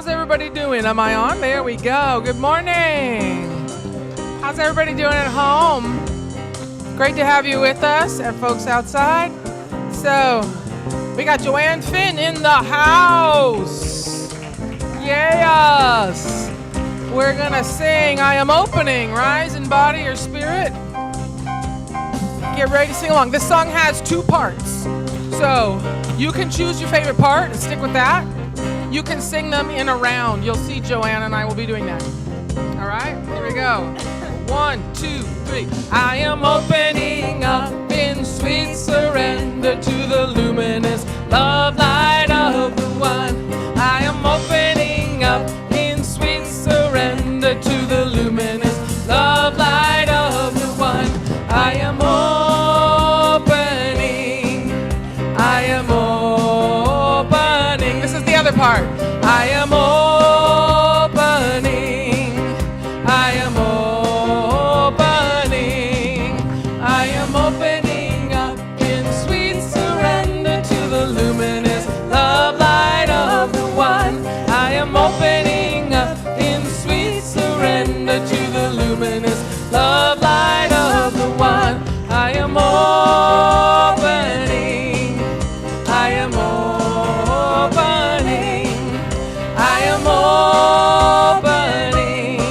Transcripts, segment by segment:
How's everybody doing? Am I on? There we go. Good morning. How's everybody doing at home? Great to have you with us and folks outside. So, we got Joanne Finn in the house. Yes. We're going to sing I Am Opening, Rise in Body or Spirit. Get ready to sing along. This song has two parts. So, you can choose your favorite part and stick with that. You can sing them in a round. You'll see Joanne and I will be doing that. All right, here we go. 1, 2, 3. I am opening up in sweet surrender to the luminous love light of the one. I am opening up in sweet surrender to the luminous love light of the one. I am opening. I am opening. This is the other part. I am opening. I am opening. I am opening up in sweet surrender to the luminous love light of the one. I am opening up in sweet surrender to the luminous love light of the one. I am opening. I am opening. I am opening.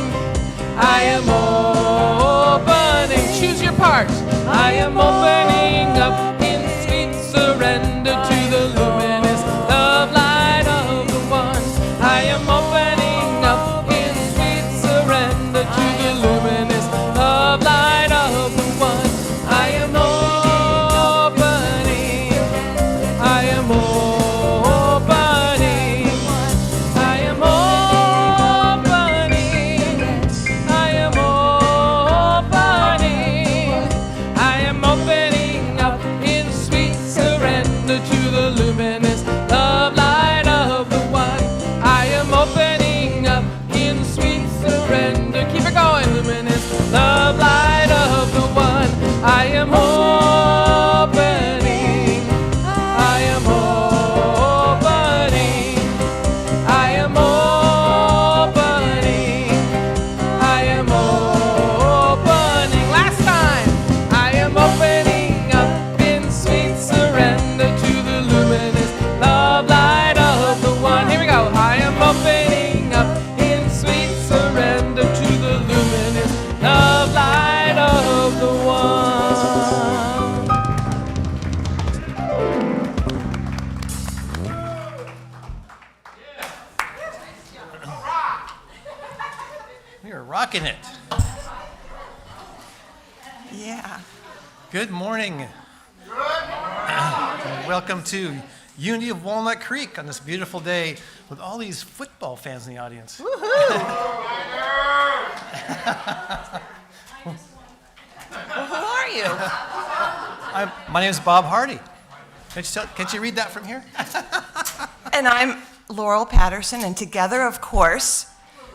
I am opening. Choose your part. I am opening up in sweet surrender to the luminous love light of the one. I am opening up in sweet surrender to the luminous love light of the one. I am opening. I am opening. I am opening. I am opening. I am opening up in sweet surrender to the luminous love light of the one. I am opening up in sweet surrender. Keep it going. Luminous love light of the one. I am opening. I am opening. I am opening. I am opening. Last time. I am opening up in sweet surrender to the luminous love light of the one. Here we go. I am opening up in sweet surrender to the luminous love light of the one. We are rocking it. Yeah. Good morning. And welcome to Unity of Walnut Creek on this beautiful day with all these football fans in the audience. Who are you? My name is Bob Hardy. Can't you read that from here? And I'm Laurel Patterson, and together, of course,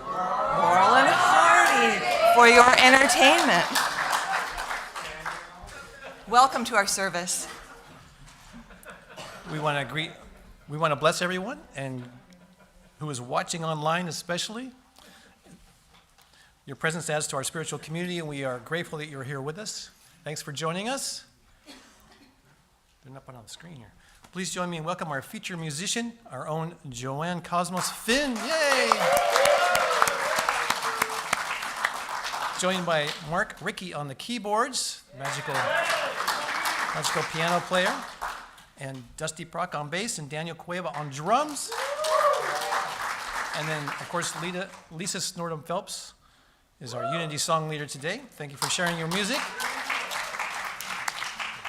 Laurel and Hardy for your entertainment. Welcome to our service. We want to bless everyone and who is watching online especially. Your presence adds to our spiritual community, and we are grateful that you're here with us. Thanks for joining us. They're not put on the screen here. Please join me and welcome our featured musician, our own Joanne Cosmos Finn. Yay! Joined by Mark Rickey on the keyboards, magical piano player, and Dusty Prock on bass, and Daniel Cueva on drums. And then, of course, Lisa Snordham Phelps is our Unity song leader today. Thank you for sharing your music.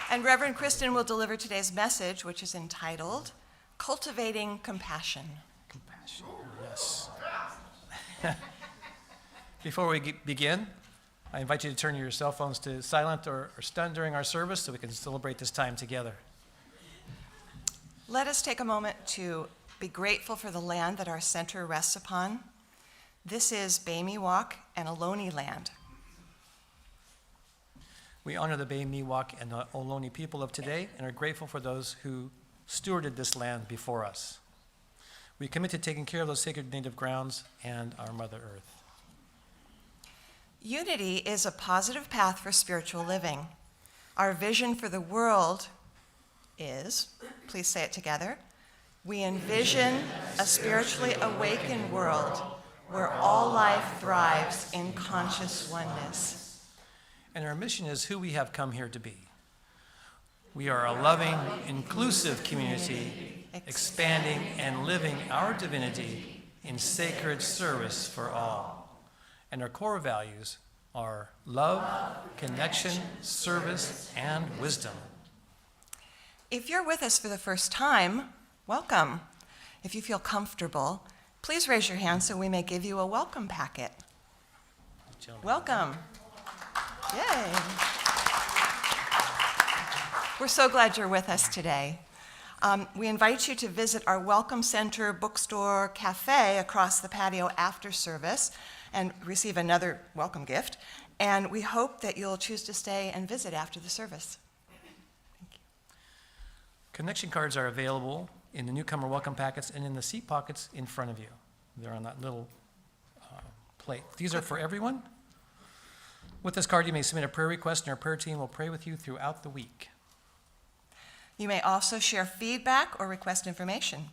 And Reverend Kristen will deliver today's message, which is entitled Cultivating Compassion. Compassion, yes. Before we begin, I invite you to turn your cell phones to silent or stun during our service so we can celebrate this time together. Let us take a moment to be grateful for the land that our center rests upon. This is Bay Miwok and Ohlone land. We honor the Bay Miwok and the Ohlone people of today and are grateful for those who stewarded this land before us. We commit to taking care of those sacred native grounds and our Mother Earth. Unity is a positive path for spiritual living. Our vision for the world is, please say it together, we envision a spiritually awakened world where all life thrives in conscious oneness. And our mission is who we have come here to be. We are a loving, inclusive community, expanding and living our divinity in sacred service for all. And our core values are love, connection, service, and wisdom. If you're with us for the first time, welcome. If you feel comfortable, please raise your hand so we may give you a welcome packet. Welcome. Yay. We're so glad you're with us today. We invite you to visit our Welcome Center, bookstore, cafe across the patio after service and receive another welcome gift. And we hope that you'll choose to stay and visit after the service. Thank you. Connection cards are available in the newcomer welcome packets and in the seat pockets in front of you. They're on that little plate. These are for everyone. With this card, you may submit a prayer request, and our prayer team will pray with you throughout the week. You may also share feedback or request information.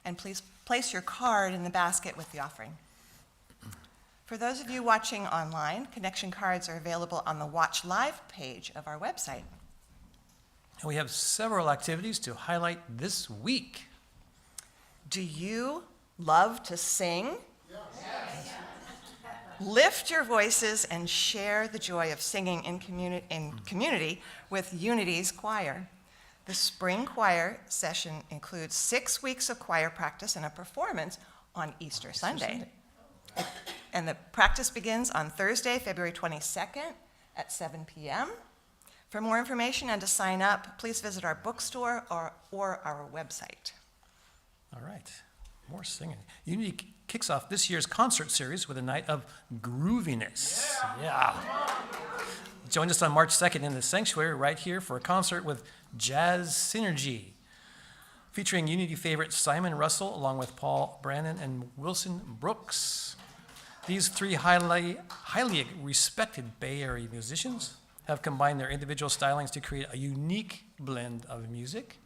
And please place your card in the basket with the offering. For those of you watching online, connection cards are available on the Watch Live page of our website. And we have several activities to highlight this week. Do you love to sing? Yes. Lift your voices and share the joy of singing in community with Unity's choir. The spring choir session includes 6 weeks of choir practice and a performance on Easter Sunday. And the practice begins on Thursday, February 22nd at 7 p.m. For more information and to sign up, please visit our bookstore or our website. All right, more singing. Unity kicks off this year's concert series with a night of grooviness. Yeah. Join us on March 2nd in the sanctuary right here for a concert with Jazz Synergy, featuring Unity favorite Simon Russell along with Paul Brannon and Wilson Brooks. These three highly respected Bay Area musicians have combined their individual stylings to create a unique blend of music.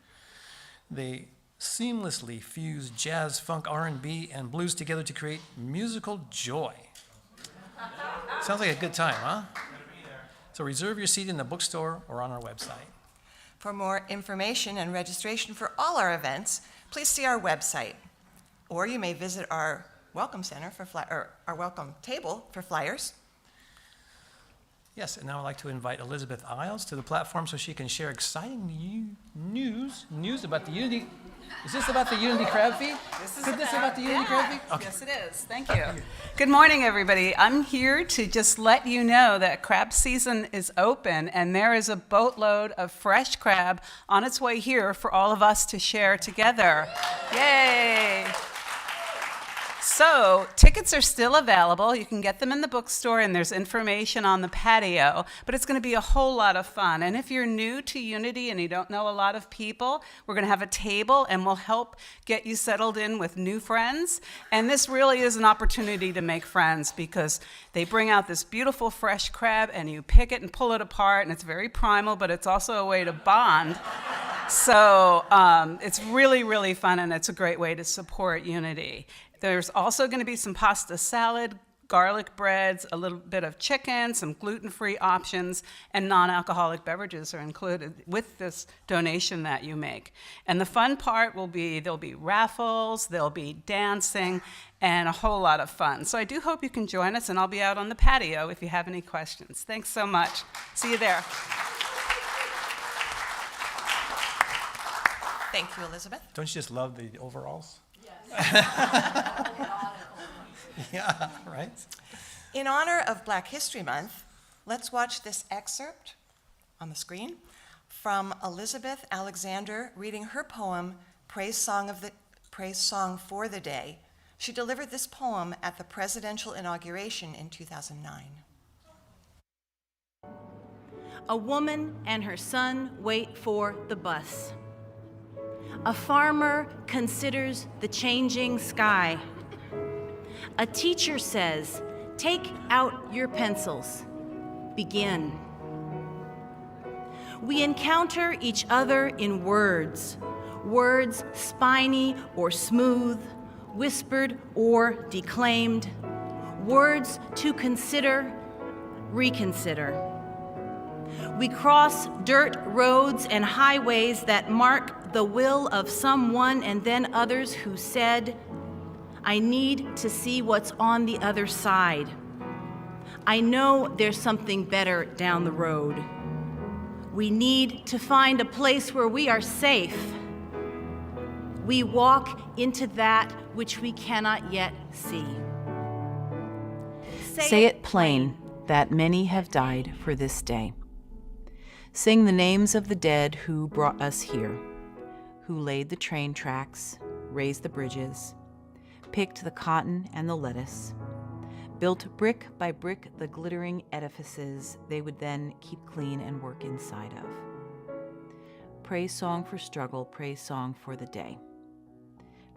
They seamlessly fuse jazz, funk, R&B, and blues together to create musical joy. Sounds like a good time, huh? So reserve your seat in the bookstore or on our website. For more information and registration for all our events, please see our website, or you may visit our Welcome Center or our welcome table for flyers. Yes, and now I'd like to invite Elizabeth Isles to the platform so she can share exciting news about the Unity. Is this about the Unity Crab Feed? This is about the Unity Crab Feed? Okay. Yes, it is. Thank you. Good morning, everybody. I'm here to just let you know that crab season is open, and there is a boatload of fresh crab on its way here for all of us to share together. Yay! So, tickets are still available. You can get them in the bookstore, and there's information on the patio, but it's going to be a whole lot of fun. And if you're new to Unity and you don't know a lot of people, we're going to have a table, and we'll help get you settled in with new friends. And this really is an opportunity to make friends because they bring out this beautiful fresh crab, and you pick it and pull it apart, and it's very primal, but it's also a way to bond. So it's really, really fun, and it's a great way to support Unity. There's also going to be some pasta salad, garlic breads, a little bit of chicken, some gluten-free options, and non-alcoholic beverages are included with this donation that you make. And the fun part will be there'll be raffles, there'll be dancing, and a whole lot of fun. So I do hope you can join us, and I'll be out on the patio if you have any questions. Thanks so much. See you there. Thank you, Elizabeth. Don't you just love the overalls? Yes. Yeah, right? In honor of Black History Month, let's watch this excerpt on the screen from Elizabeth Alexander reading her poem, Praise Song for the Day. She delivered this poem at the presidential inauguration in 2009. A woman and her son wait for the bus. A farmer considers the changing sky. A teacher says, "Take out your pencils. Begin." We encounter each other in words, words spiny or smooth, whispered or declaimed, words to consider, reconsider. We cross dirt roads and highways that mark the will of someone and then others who said, "I need to see what's on the other side. I know there's something better down the road. We need to find a place where we are safe. We walk into that which we cannot yet see." Say it plain that many have died for this day. Sing the names of the dead who brought us here, who laid the train tracks, raised the bridges, picked the cotton and the lettuce, built brick by brick the glittering edifices they would then keep clean and work inside of. Praise song for struggle, praise song for the day.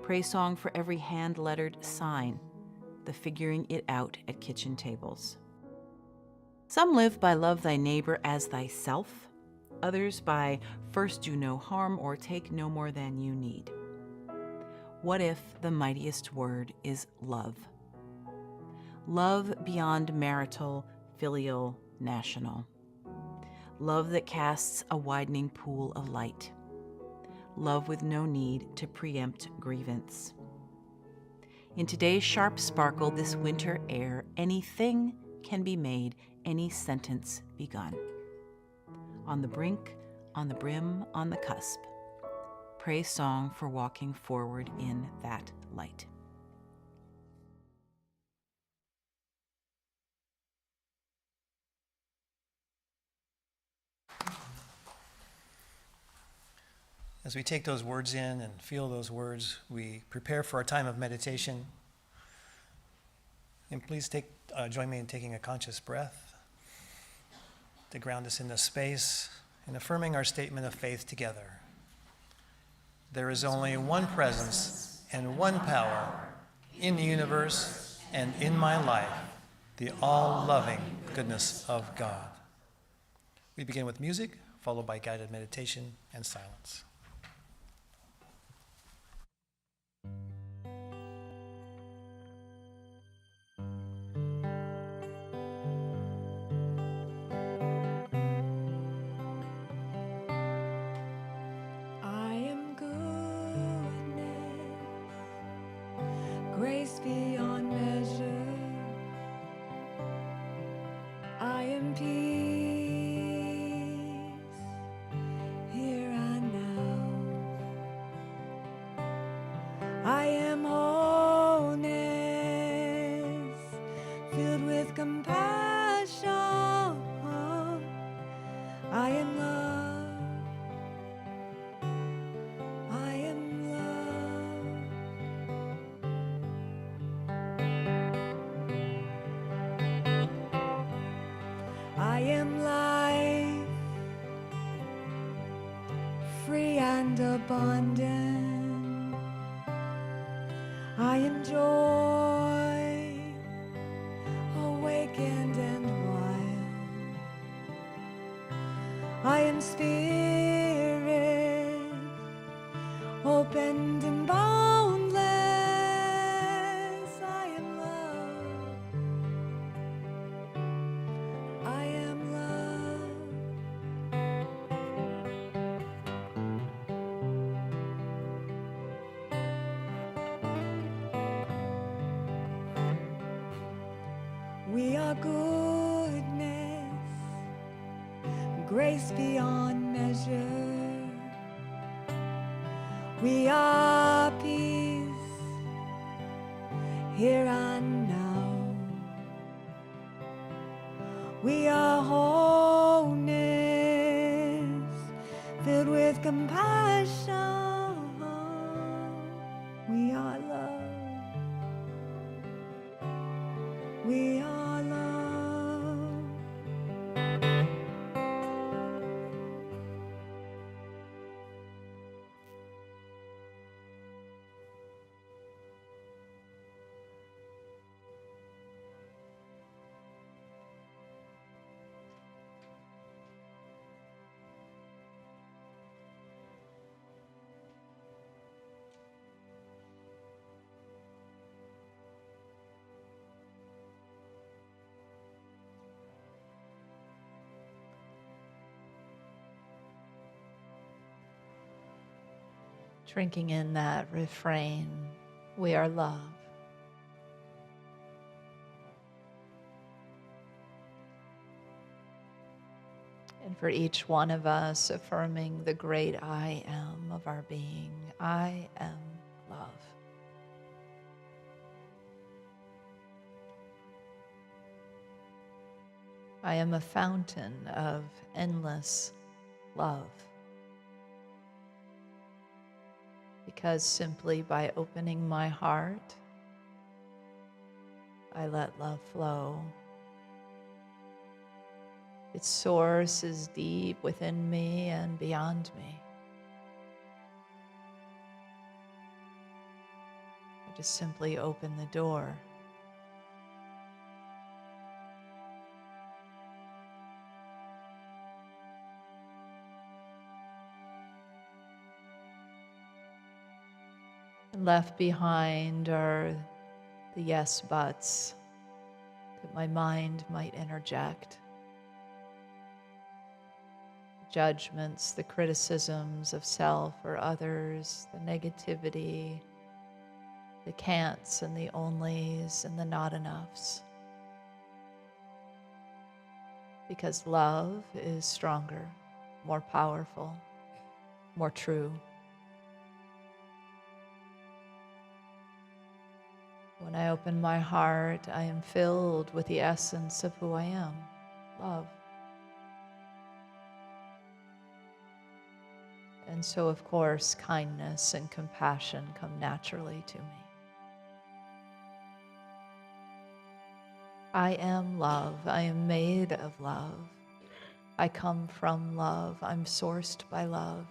Praise song for every hand-lettered sign, the figuring it out at kitchen tables. Some live by love thy neighbor as thyself, others by first do no harm or take no more than you need. What if the mightiest word is love? Love beyond marital, filial, national. Love that casts a widening pool of light. Love with no need to preempt grievance. In today's sharp sparkle, this winter air, anything can be made, any sentence begun. On the brink, on the brim, on the cusp. Praise song for walking forward in that light. As we take those words in and feel those words, we prepare for our time of meditation. And please join me in taking a conscious breath to ground us in this space and affirming our statement of faith together. There is only one presence and one power in the universe and in my life, the all-loving goodness of God. We begin with music, followed by guided meditation and silence. Grace beyond measure, I am peace, here and now. I am wholeness, filled with compassion. I am love, I am love. I am life, free and abundant. I am joy, awakened and wild. I am spirit, opened and boundless. I am love, I am love. We are goodness, grace beyond measure. We are peace, here and now. We are wholeness, filled with compassion. We are love. We are love. drinking in that refrain, we are love. And for each one of us, affirming the great I am of our being, I am love. I am a fountain of endless love. Because simply by opening my heart, I let love flow. Its source is deep within me and beyond me. I just simply open the door. Left behind are the yes buts that my mind might interject. Judgments, the criticisms of self or others, the negativity, the can'ts and the onlys and the not enoughs. Because love is stronger, more powerful, more true. When I open my heart, I am filled with the essence of who I am, love. And so, of course, kindness and compassion come naturally to me. I am love. I am made of love. I come from love. I'm sourced by love.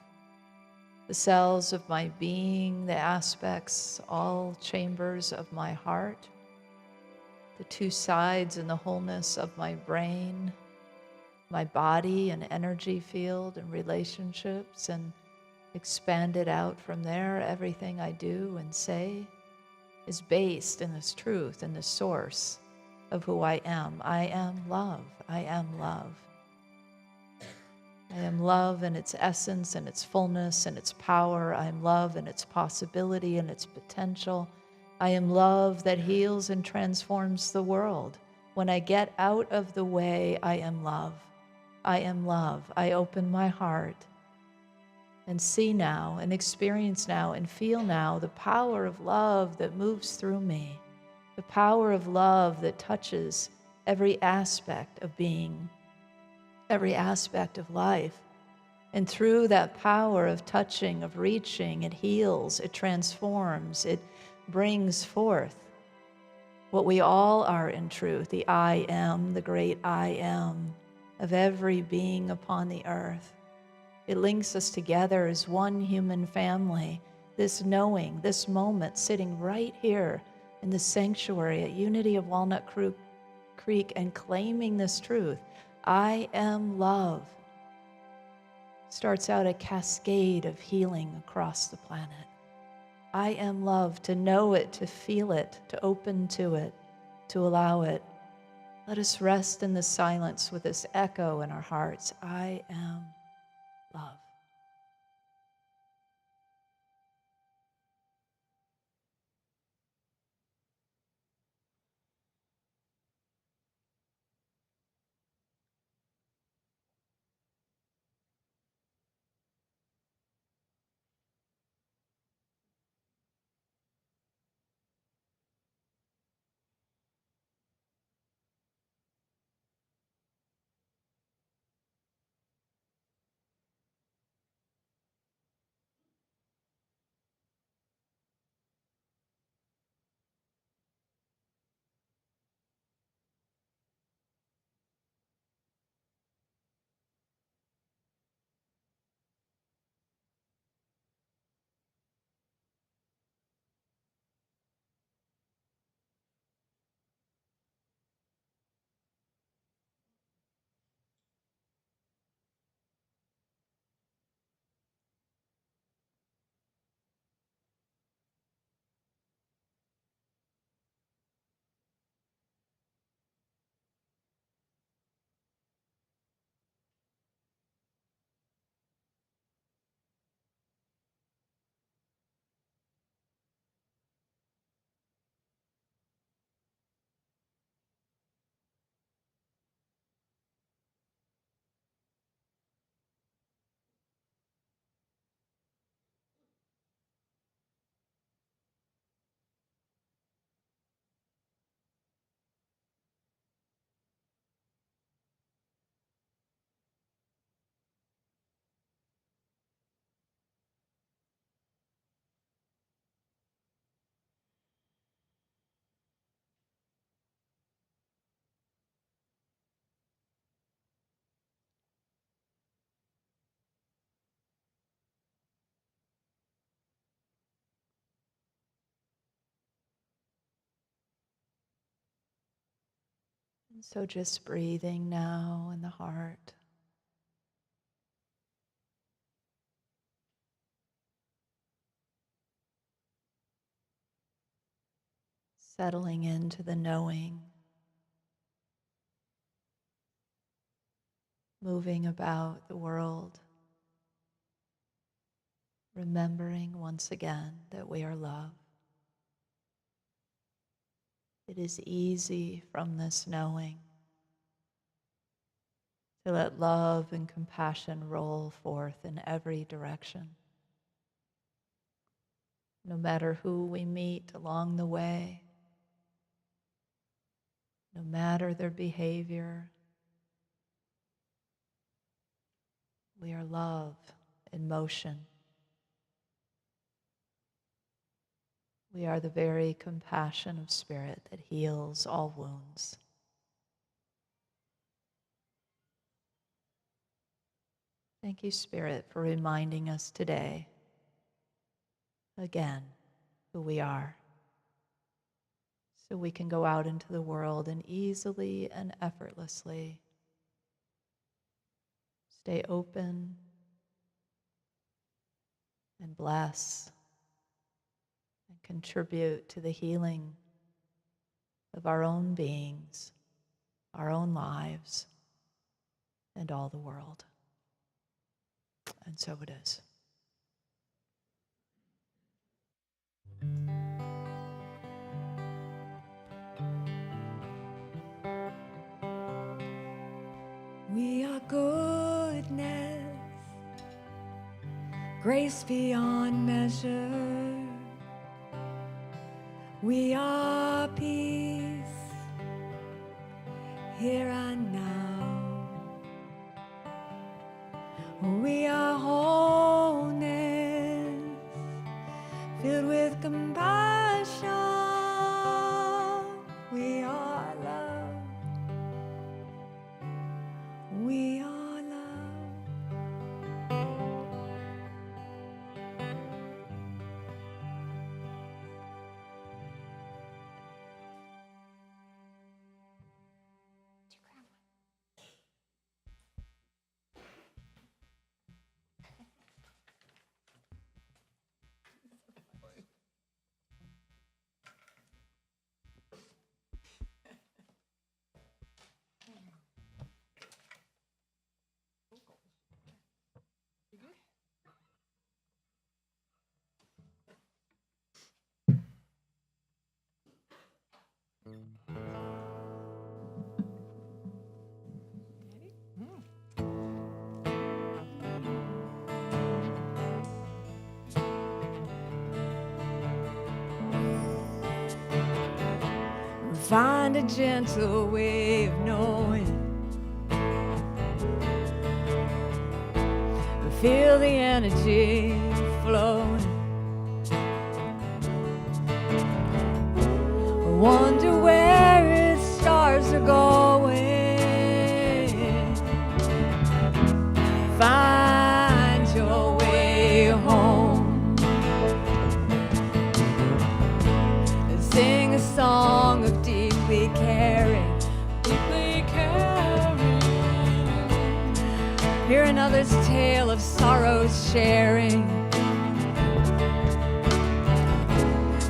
The cells of my being, the aspects, all chambers of my heart, the two sides and the wholeness of my brain, my body and energy field and relationships, and expanded out from there, everything I do and say is based in this truth and the source of who I am. I am love. I am love. I am love in its essence and its fullness and its power. I am love in its possibility and its potential. I am love that heals and transforms the world. When I get out of the way, I am love. I am love. I open my heart and see now and experience now and feel now the power of love that moves through me, the power of love that touches every aspect of being, every aspect of life. And through that power of touching, of reaching, it heals, it transforms, it brings forth what we all are in truth, the I am, the great I am of every being upon the earth. It links us together as one human family, this knowing, this moment sitting right here in the sanctuary at Unity of Walnut Creek and claiming this truth. I am love. Starts out a cascade of healing across the planet. I am love, to know it, to feel it, to open to it, to allow it. Let us rest in the silence with this echo in our hearts. I am love. So just breathing now in the heart. Settling into the knowing. Moving about the world. Remembering once again that we are love. It is easy from this knowing to let love and compassion roll forth in every direction. No matter who we meet along the way, no matter their behavior, we are love in motion. We are the very compassion of spirit that heals all wounds. Thank you, Spirit, for reminding us today, again, who we are, so we can go out into the world and easily and effortlessly stay open and bless and contribute to the healing of our own beings, our own lives, and all the world. And so it is. We are goodness, grace beyond measure. We are peace, here and now. We are wholeness, filled with compassion. We are love. We are love. Find a gentle way of knowing. Feel the energy flowing. Wonder where its stars are going. Find your way home. Sing a song of deeply caring. Hear another's tale of sorrows sharing.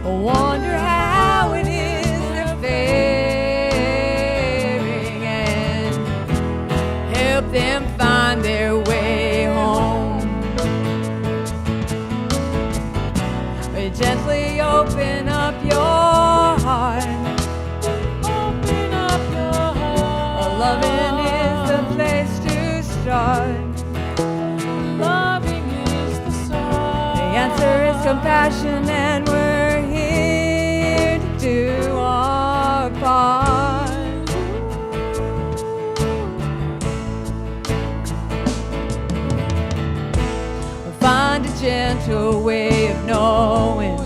Wonder how it is they're faring, and help them find their way home. Gently open up your heart. Open up your heart. Loving is the place to start. Loving is the start. The answer is compassion, and we're here to do our part. Find a gentle way of knowing.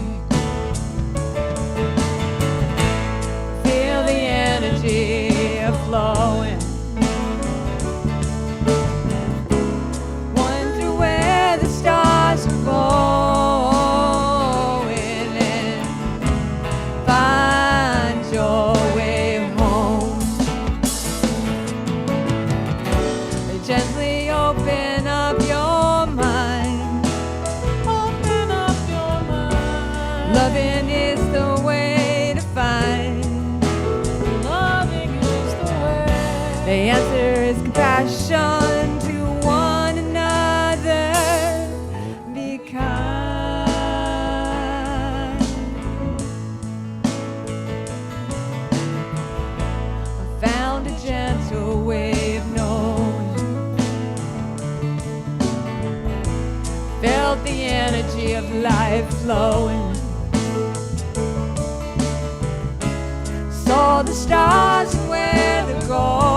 Feel the energy of flowing. Wonder where the stars are going, and find your way home. The answer is compassion to one another. Be kind. I found a gentle way of knowing. Felt the energy of life flowing. Saw the stars and where they're going,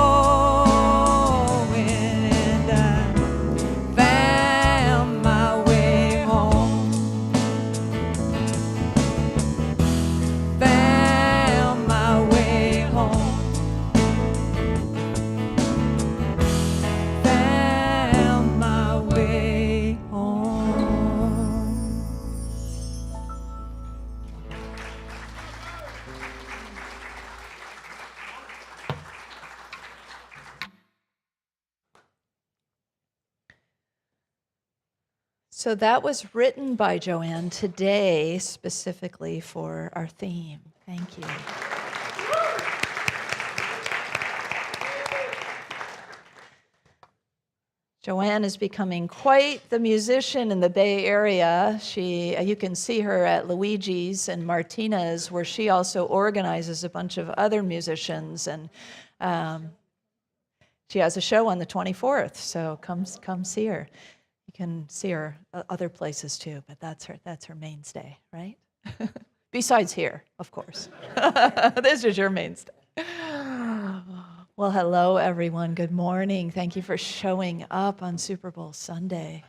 and I found my way home. Found my way home. Found my way home. So that was written by Joanne today, specifically for our theme. Thank you. Joanne is becoming quite the musician in the Bay Area. You can see her at Luigi's and Martina's, where she also organizes a bunch of other musicians, and she has a show on the 24th. So come see her. You can see her other places too, but that's her mainstay, right? Besides here, of course. This is your mainstay. Well, hello, everyone. Good morning. Thank you for showing up on Super Bowl Sunday.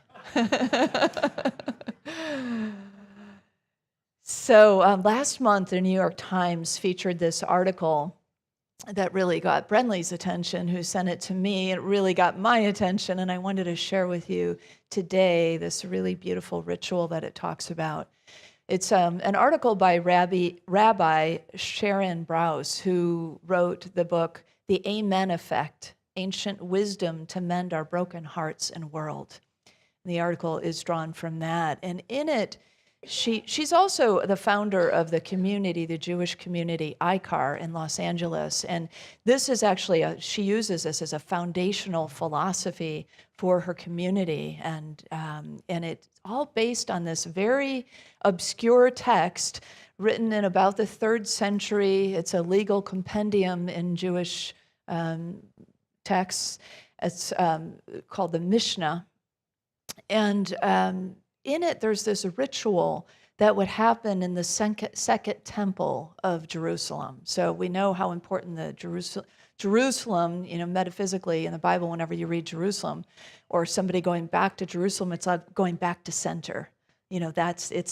So last month, the New York Times featured this article that really got Brenley's attention, who sent it to me. It really got my attention, and I wanted to share with you today this really beautiful ritual that it talks about. It's an article by Rabbi Sharon Brous, who wrote the book, The Amen Effect, Ancient Wisdom to Mend Our Broken Hearts and World. And the article is drawn from that. And in it, she's also the founder of the community, the Jewish community, ICAR in Los Angeles. And this is actually, she uses this as a foundational philosophy for her community. And it's all based on this very obscure text written in about the 3rd century. It's a legal compendium in Jewish texts. It's called the Mishnah. And in it, there's this ritual that would happen in the Second Temple of Jerusalem. So we know how important the Jerusalem, metaphysically in the Bible, whenever you read Jerusalem, or somebody going back to Jerusalem, it's like going back to center. It's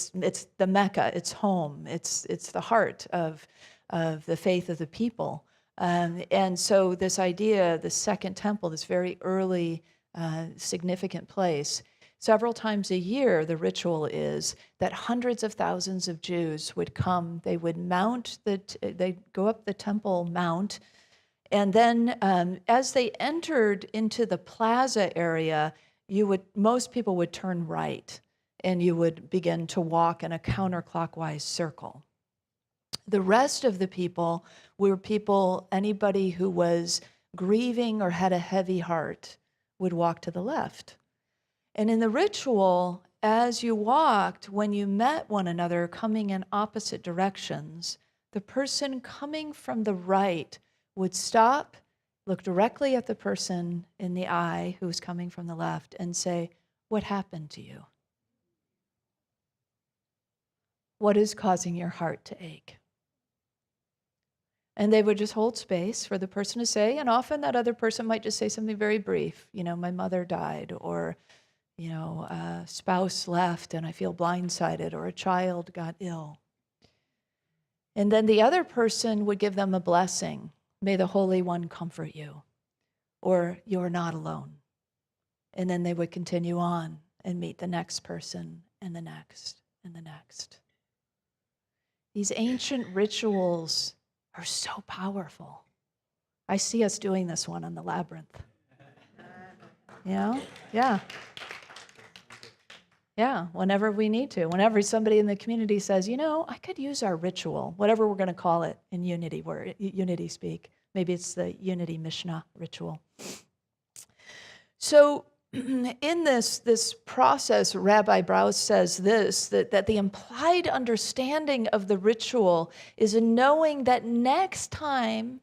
the Mecca, it's home, it's the heart of the faith of the people. And so this idea, the Second Temple, this very early, significant place. Several times a year, the ritual is that hundreds of thousands of Jews would come. They would they'd go up the Temple Mount, and then as they entered into the plaza area, most people would turn right, and you would begin to walk in a counterclockwise circle. The rest of the people were anybody who was grieving or had a heavy heart would walk to the left. And in the ritual, as you walked, when you met one another coming in opposite directions, the person coming from the right would stop, look directly at the person in the eye who was coming from the left, and say, "What happened to you? What is causing your heart to ache?" And they would just hold space for the person to say, and often that other person might just say something very brief, my mother died, or a spouse left and I feel blindsided, or a child got ill. And then the other person would give them a blessing. May the Holy One comfort you, or you're not alone. And then they would continue on and meet the next person and the next and the next. These ancient rituals are so powerful. I see us doing this one on the labyrinth. Yeah. Yeah, whenever we need to. Whenever somebody in the community says, I could use our ritual, whatever we're going to call it in Unity speak, Maybe it's the Unity Mishnah ritual. So in this process, Rabbi Brous says this, that the implied understanding of the ritual is a knowing that next time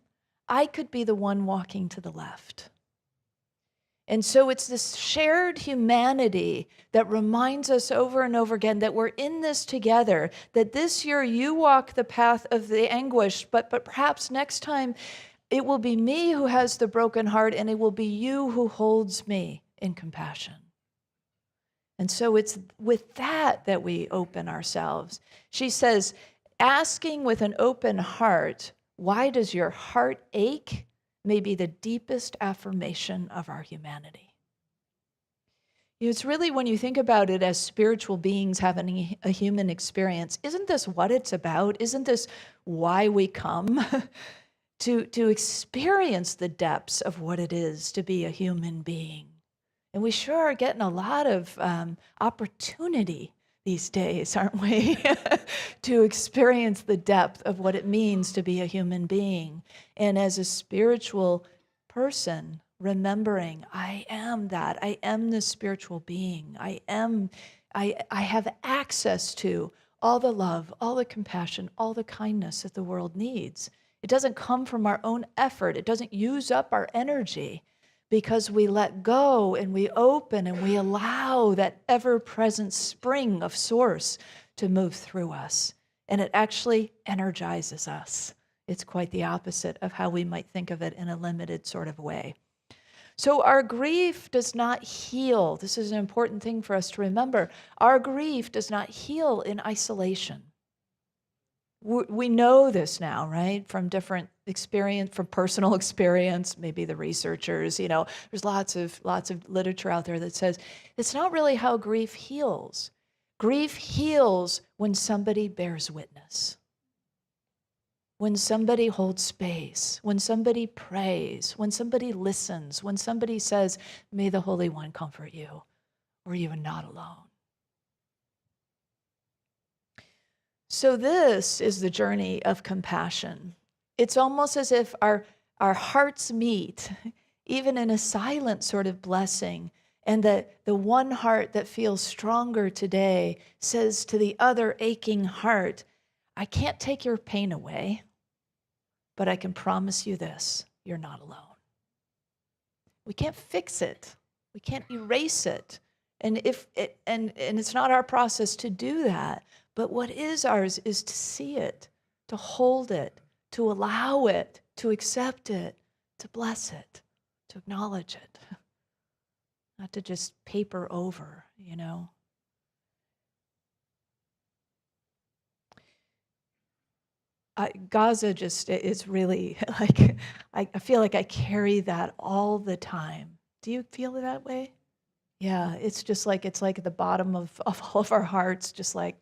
I could be the one walking to the left. And so it's this shared humanity that reminds us over and over again that we're in this together, that this year you walk the path of the anguish, but perhaps next time it will be me who has the broken heart, and it will be you who holds me in compassion. And so it's with that we open ourselves. She says, asking with an open heart, why does your heart ache, may be the deepest affirmation of our humanity. It's really, when you think about it as spiritual beings having a human experience, isn't this what it's about? Isn't this why we come? to experience the depths of what it is to be a human being. And we sure are getting a lot of opportunity these days, aren't we? To experience the depth of what it means to be a human being. And as a spiritual person, remembering, I am that. I am this spiritual being. I have access to all the love, all the compassion, all the kindness that the world needs. It doesn't come from our own effort. It doesn't use up our energy, because we let go and we open and we allow that ever-present spring of source to move through us. And it actually energizes us. It's quite the opposite of how we might think of it in a limited sort of way. So our grief does not heal. This is an important thing for us to remember. Our grief does not heal in isolation. We know this now, right? From different experience, from personal experience, maybe the researchers, there's lots of literature out there that says it's not really how grief heals. Grief heals when somebody bears witness, when somebody holds space, when somebody prays, when somebody listens, when somebody says, may the Holy One comfort you, or you are not alone. So this is the journey of compassion. It's almost as if our hearts meet, even in a silent sort of blessing, and that the one heart that feels stronger today says to the other aching heart, I can't take your pain away, but I can promise you this, you're not alone. We can't fix it. We can't erase it. And it's not our process to do that. But what is ours is to see it, to hold it, to allow it, to accept it, to bless it, to acknowledge it. Not to just paper over, Gaza just is really like, I feel like I carry that all the time. Do you feel that way? Yeah, it's just like, it's like at the bottom of all of our hearts, just like,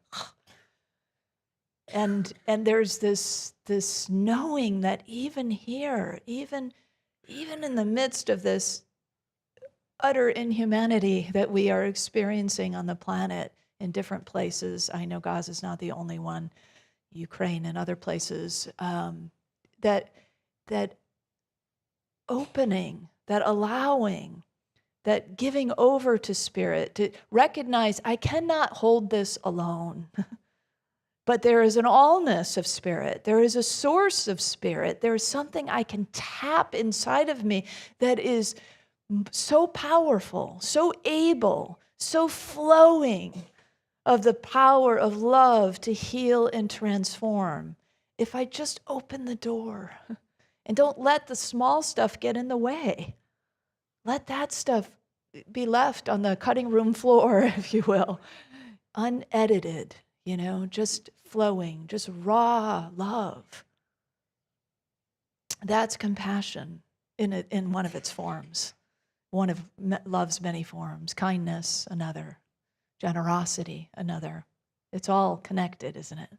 and there's this knowing that even here, even in the midst of this utter inhumanity that we are experiencing on the planet in different places, I know Gaza's not the only one, Ukraine and other places, that opening, that allowing, that giving over to Spirit, to recognize I cannot hold this alone. But there is an allness of Spirit. There is a source of Spirit. There is something I can tap inside of me that is so powerful, so able, so flowing of the power of love to heal and transform. If I just open the door and don't let the small stuff get in the way, let that stuff be left on the cutting room floor, if you will, unedited, just flowing, just raw love. That's compassion in one of its forms, one of love's many forms. Kindness, another. Generosity, another. It's all connected, isn't it?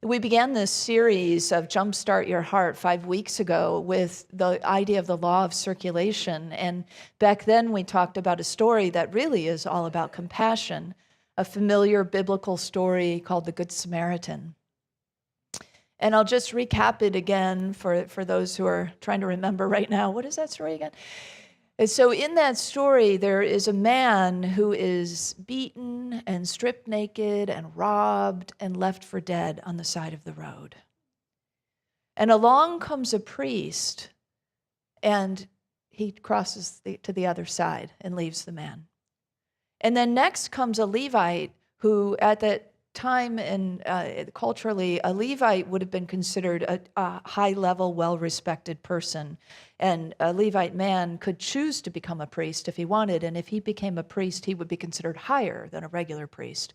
We began this series of Jumpstart Your Heart 5 weeks ago with the idea of the law of circulation. And back then we talked about a story that really is all about compassion, a familiar biblical story called the Good Samaritan. And I'll just recap it again for those who are trying to remember right now. What is that story again? And so in that story, there is a man who is beaten and stripped naked and robbed and left for dead on the side of the road. And along comes a priest, and he crosses to the other side and leaves the man. And then next comes a Levite who, at that time and culturally, a Levite would have been considered a high-level, well-respected person. And a Levite man could choose to become a priest if he wanted, and if he became a priest, he would be considered higher than a regular priest.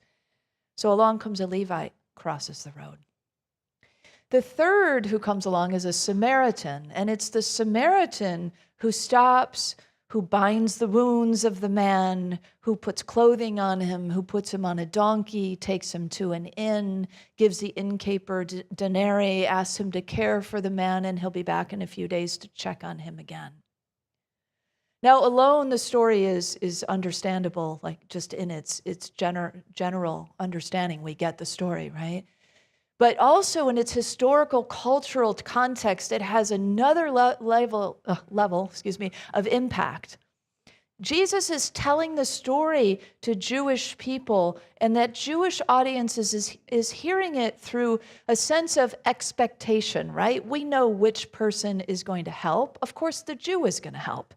So along comes a Levite, crosses the road. The third who comes along is a Samaritan, and it's the Samaritan who stops, who binds the wounds of the man, who puts clothing on him, who puts him on a donkey, takes him to an inn, gives the innkeeper denarii, asks him to care for the man, and he'll be back in a few days to check on him again. Now, alone, the story is understandable, like just in its general understanding, we get the story, right? But also in its historical, cultural context, it has another level of impact. Jesus is telling the story to Jewish people, and that Jewish audience is hearing it through a sense of expectation, right? We know which person is going to help. Of course, the Jew is going to help.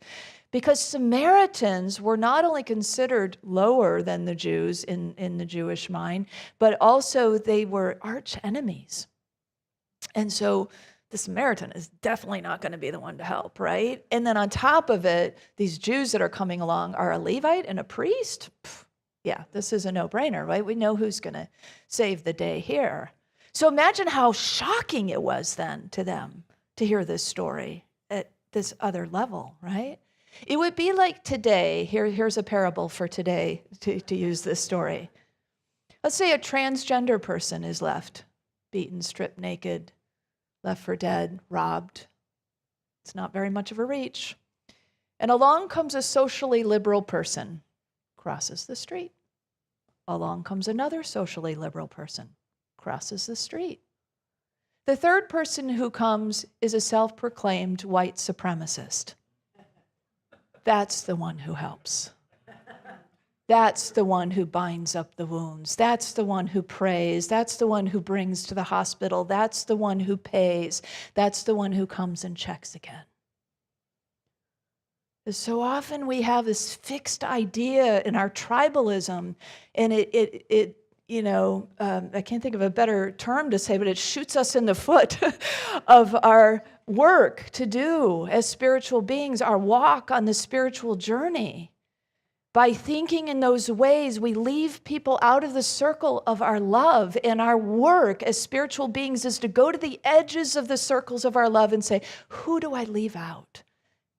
Because Samaritans were not only considered lower than the Jews in the Jewish mind, but also they were arch enemies. And so the Samaritan is definitely not going to be the one to help, right? And then on top of it, these Jews that are coming along are a Levite and a priest. Yeah, this is a no-brainer, right? We know who's going to save the day here. So imagine how shocking it was then to them to hear this story at this other level, right? It would be like today, here's a parable for today to use this story. Let's say a transgender person is left, beaten, stripped naked, left for dead, robbed. It's not very much of a reach. And along comes a socially liberal person, crosses the street. Along comes another socially liberal person, crosses the street. The third person who comes is a self-proclaimed white supremacist. That's the one who helps. That's the one who binds up the wounds. That's the one who prays. That's the one who brings to the hospital. That's the one who pays. That's the one who comes and checks again. So often we have this fixed idea in our tribalism, and I can't think of a better term to say, but it shoots us in the foot of our work to do as spiritual beings, our walk on the spiritual journey. By thinking in those ways, we leave people out of the circle of our love, and our work as spiritual beings is to go to the edges of the circles of our love and say, who do I leave out?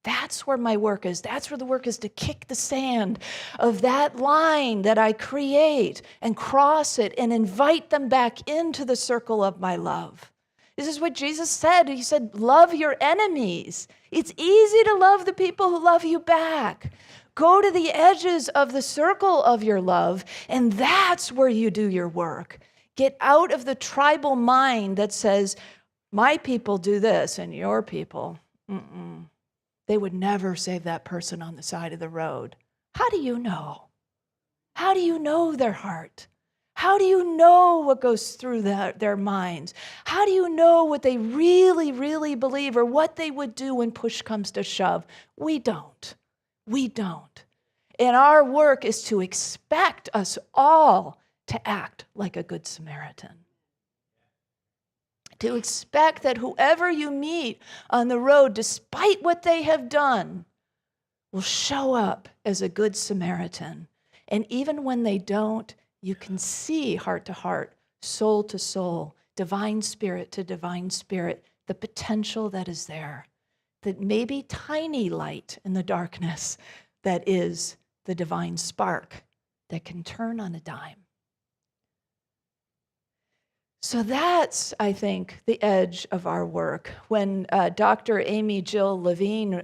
That's where my work is. That's where the work is, to kick the sand of that line that I create and cross it and invite them back into the circle of my love. This is what Jesus said. He said, love your enemies. It's easy to love the people who love you back. Go to the edges of the circle of your love, and that's where you do your work. Get out of the tribal mind that says, my people do this and your people, they would never save that person on the side of the road. How do you know? How do you know their heart? How do you know what goes through their minds? How do you know what they really, really believe, or what they would do when push comes to shove? We don't. We don't. And our work is to expect us all to act like a good Samaritan. To expect that whoever you meet on the road, despite what they have done, will show up as a good Samaritan. And even when they don't, you can see heart to heart, soul to soul, divine spirit to divine spirit, the potential that is there, that maybe tiny light in the darkness that is the divine spark that can turn on a dime. So that's, I think, the edge of our work. When Dr. Amy Jill Levine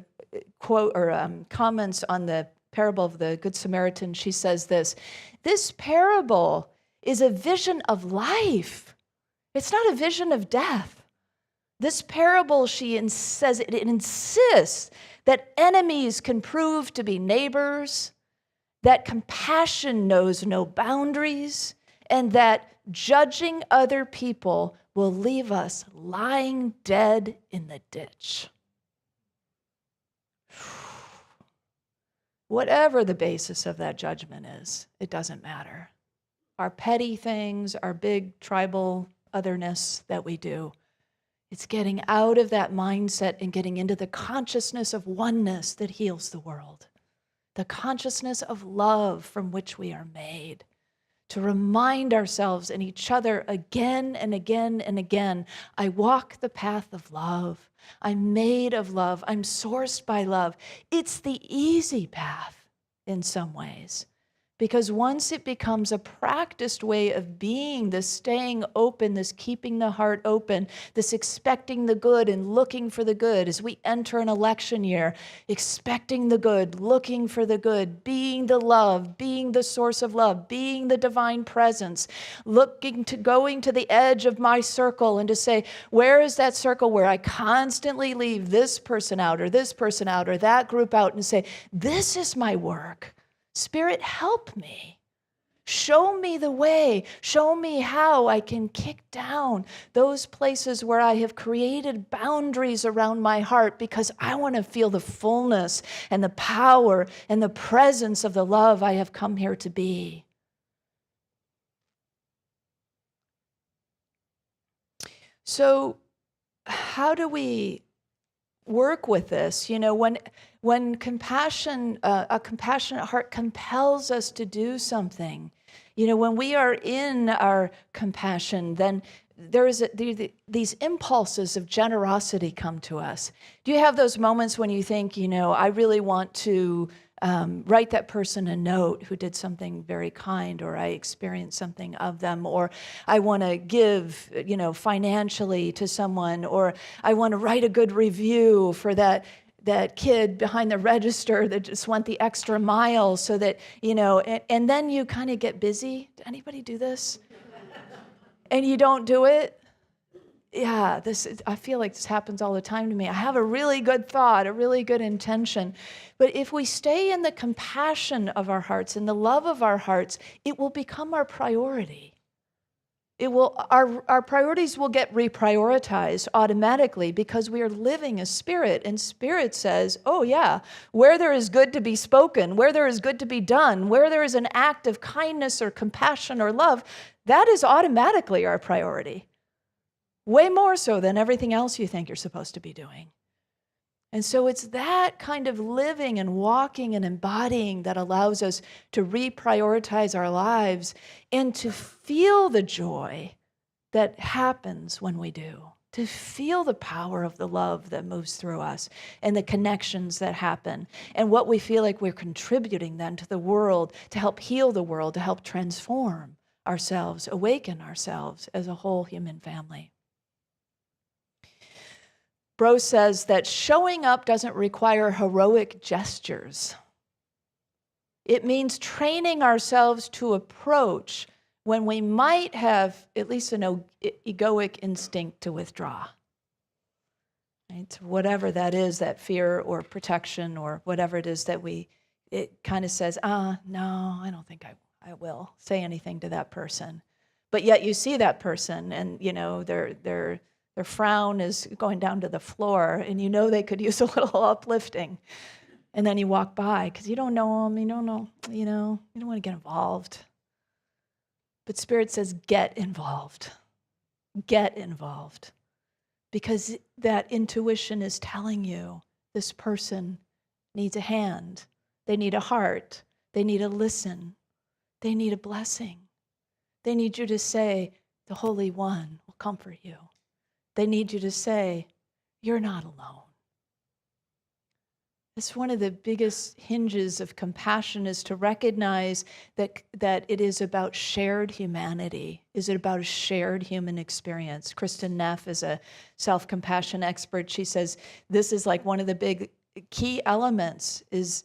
comments on the parable of the Good Samaritan, she says this parable is a vision of life. It's not a vision of death. This parable, says it insists that enemies can prove to be neighbors, that compassion knows no boundaries, and that judging other people will leave us lying dead in the ditch. Whatever the basis of that judgment is, it doesn't matter. Our petty things, our big tribal otherness that we do, it's getting out of that mindset and getting into the consciousness of oneness that heals the world. The consciousness of love from which we are made. To remind ourselves and each other again and again and again, I walk the path of love. I'm made of love. I'm sourced by love. It's the easy path in some ways. Because once it becomes a practiced way of being, this staying open, this keeping the heart open, this expecting the good and looking for the good as we enter an election year, expecting the good, looking for the good, being the love, being the source of love, being the divine presence, going to the edge of my circle and to say, where is that circle where I constantly leave this person out or that group out and say, this is my work. Spirit, help me. Show me the way. Show me how I can kick down those places where I have created boundaries around my heart because I want to feel the fullness and the power and the presence of the love I have come here to be. So, how do we work with this? You know, when compassion, a compassionate heart compels us to do something, you know, when we are in our compassion, then these impulses of generosity come to us. Do you have those moments when you think, you know, I really want to write that person a note who did something very kind, or I experienced something of them, or I want to give, you know, financially to someone, or I want to write a good review for that kid behind the register that just went the extra mile so that, you know, and then you kind of get busy. Did anybody do this? And you don't do it? Yeah, I feel like this happens all the time to me. I have a really good thought, a really good intention. But if we stay in the compassion of our hearts and the love of our hearts, it will become our priority. Our priorities will get reprioritized automatically because we are living as spirit. And spirit says, oh yeah, where there is good to be spoken, where there is good to be done, where there is an act of kindness or compassion or love, that is automatically our priority. Way more so than everything else you think you're supposed to be doing. And so it's that kind of living and walking and embodying that allows us to reprioritize our lives and to feel the joy that happens when we do, to feel the power of the love that moves through us and the connections that happen and what we feel like we're contributing then to the world to help heal the world, to help transform ourselves, awaken ourselves as a whole human family. Bro says that showing up doesn't require heroic gestures. It means training ourselves to approach when we might have at least an egoic instinct to withdraw. Right? Whatever that is, that fear or protection or whatever it is that it kind of says, no, I don't think I will say anything to that person. But yet you see that person and, you know, their frown is going down to the floor, and you know they could use a little uplifting. And then you walk by because you don't know them, you don't know, you don't want to get involved. But Spirit says, get involved. Get involved. Because that intuition is telling you this person needs a hand. They need a heart. They need a listen. They need a blessing. They need you to say, the Holy One will comfort you. They need you to say, you're not alone. It's one of the biggest hinges of compassion is to recognize that it is about shared humanity. Is it about a shared human experience? Kristen Neff is a self-compassion expert. She says this is like one of the big key elements is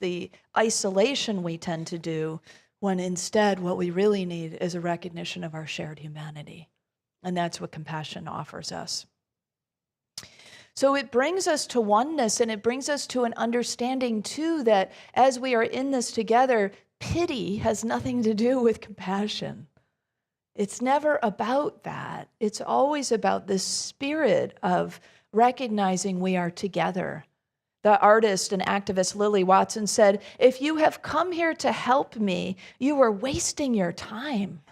the isolation we tend to do when instead what we really need is a recognition of our shared humanity. And that's what compassion offers us. So it brings us to oneness, and it brings us to an understanding too that as we are in this together, pity has nothing to do with compassion. It's never about that. It's always about this spirit of recognizing we are together. The artist and activist Lily Watson said, "If you have come here to help me, you are wasting your time.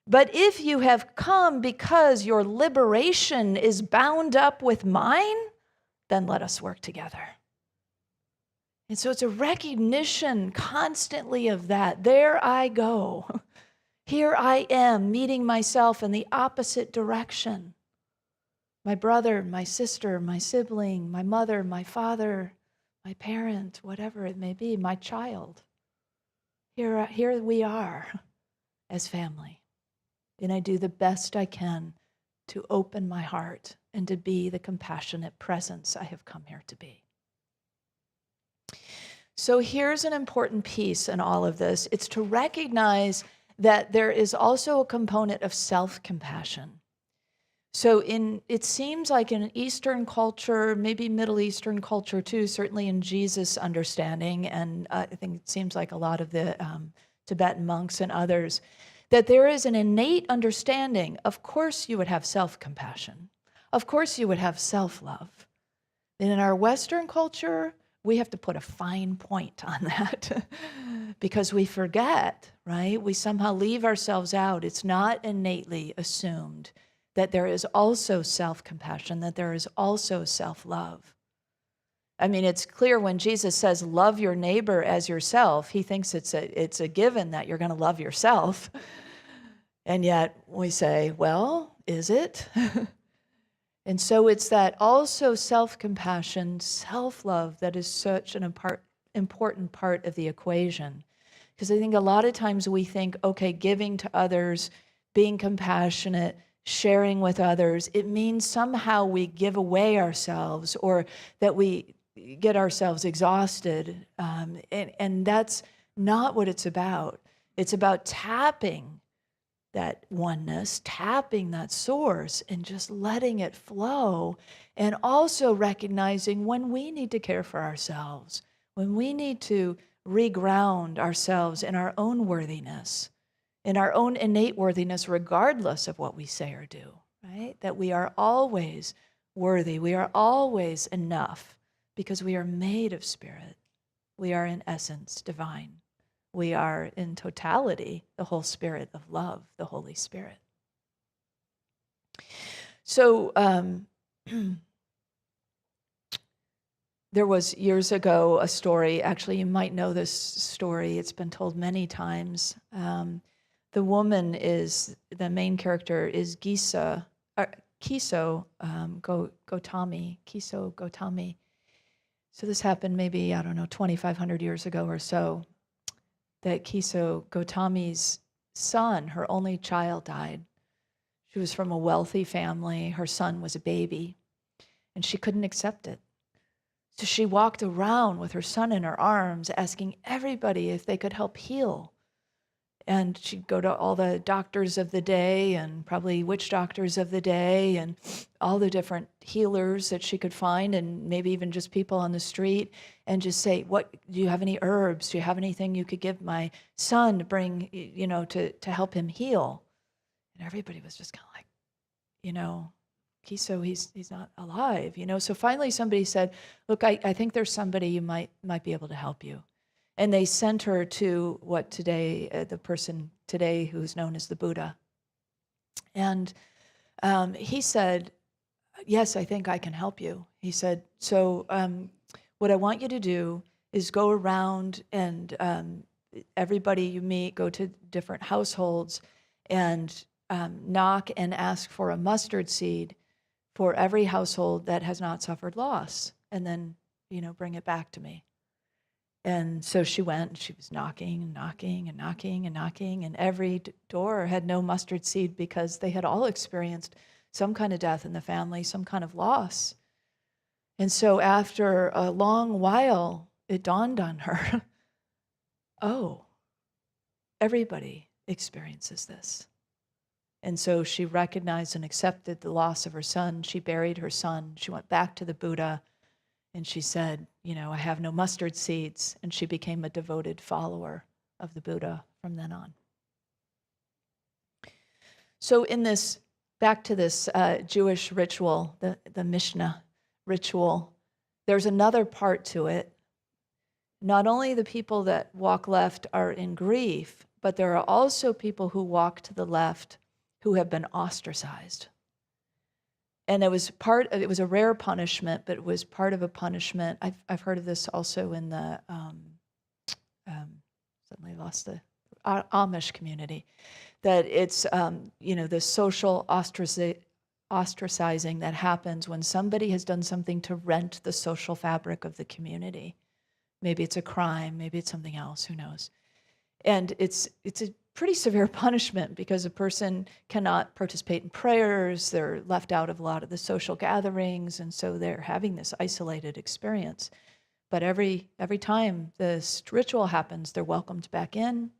But if you have come because your liberation is bound up with mine, then let us work together." And so it's a recognition constantly of that. There I go. Here I am meeting myself in the opposite direction. My brother, my sister, my sibling, my mother, my father, my parent, whatever it may be, my child. Here we are as family. And I do the best I can to open my heart and to be the compassionate presence I have come here to be. So here's an important piece in all of this. It's to recognize that there is also a component of self-compassion. So it seems like in Eastern culture, maybe Middle Eastern culture too, certainly in Jesus' understanding, and I think it seems like a lot of the Tibetan monks and others, that there is an innate understanding. Of course you would have self-compassion. Of course you would have self-love. And in our Western culture, we have to put a fine point on that because we forget, right? We somehow leave ourselves out. It's not innately assumed that there is also self-compassion, that there is also self-love. I mean, it's clear when Jesus says, love your neighbor as yourself, he thinks it's a given that you're going to love yourself. And yet we say, well, is it? And so it's that also self-compassion, self-love that is such an important part of the equation. Because I think a lot of times we think, okay, giving to others, being compassionate, sharing with others, it means somehow we give away ourselves or that we get ourselves exhausted. And that's not what it's about. It's about tapping that oneness, tapping that source and just letting it flow, and also recognizing when we need to care for ourselves, when we need to reground ourselves in our own worthiness, in our own innate worthiness, regardless of what we say or do, right? That we are always worthy, we are always enough because we are made of spirit. We are in essence divine. We are in totality the whole spirit of love, the Holy Spirit. So there was years ago a story, actually you might know this story, it's been told many times. The woman the main character is Kiso Gotami. So this happened maybe, 2,500 years ago or so. That Kiso Gotami's son, her only child, died. She was from a wealthy family. Her son was a baby, and she couldn't accept it. So she walked around with her son in her arms, asking everybody if they could help heal. And she'd go to all the doctors of the day and probably witch doctors of the day and all the different healers that she could find, and maybe even just people on the street, and just say, "What do you have any herbs? Do you have anything you could give my son to bring, to help him heal?" And everybody was just kind of like, Kiso, he's not alive, So finally somebody said, "Look, I think there's somebody you might be able to help you." And they sent her to what today, the person today who's known as the Buddha. And he said, "Yes, I think I can help you." He said, "So what I want you to do is go around and everybody you meet, go to different households and knock and ask for a mustard seed for every household that has not suffered loss, and then, bring it back to me." And so she went, and she was knocking and knocking and knocking and knocking, and every door had no mustard seed because they had all experienced some kind of death in the family, some kind of loss. And so after a long while, it dawned on her, oh, everybody experiences this. And so she recognized and accepted the loss of her son. She buried her son. She went back to the Buddha and she said, I have no mustard seeds. And she became a devoted follower of the Buddha from then on. So back to this Jewish ritual, the Mishnah ritual, there's another part to it. Not only the people that walk left are in grief, but there are also people who walk to the left who have been ostracized. And it was a rare punishment, but it was part of a punishment. I've heard of this also in the, suddenly lost the Amish community, that it's, the social ostracizing that happens when somebody has done something to rent the social fabric of the community. Maybe it's a crime, maybe it's something else, who knows? And it's a pretty severe punishment because a person cannot participate in prayers, they're left out of a lot of the social gatherings, and so they're having this isolated experience. But every time this ritual happens, they're welcomed back in,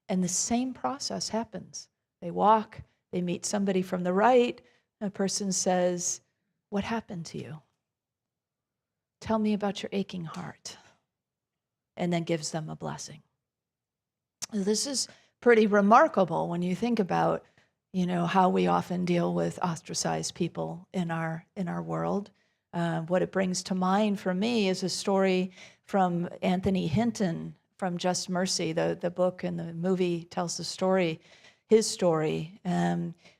and the same process happens. They walk, they meet somebody from the right, and a person says, "What happened to you? Tell me about your aching heart." And then gives them a blessing. This is pretty remarkable when you think about, how we often deal with ostracized people in our world. What it brings to mind for me is a story from Anthony Hinton from Just Mercy. The book and the movie tells the story, his story,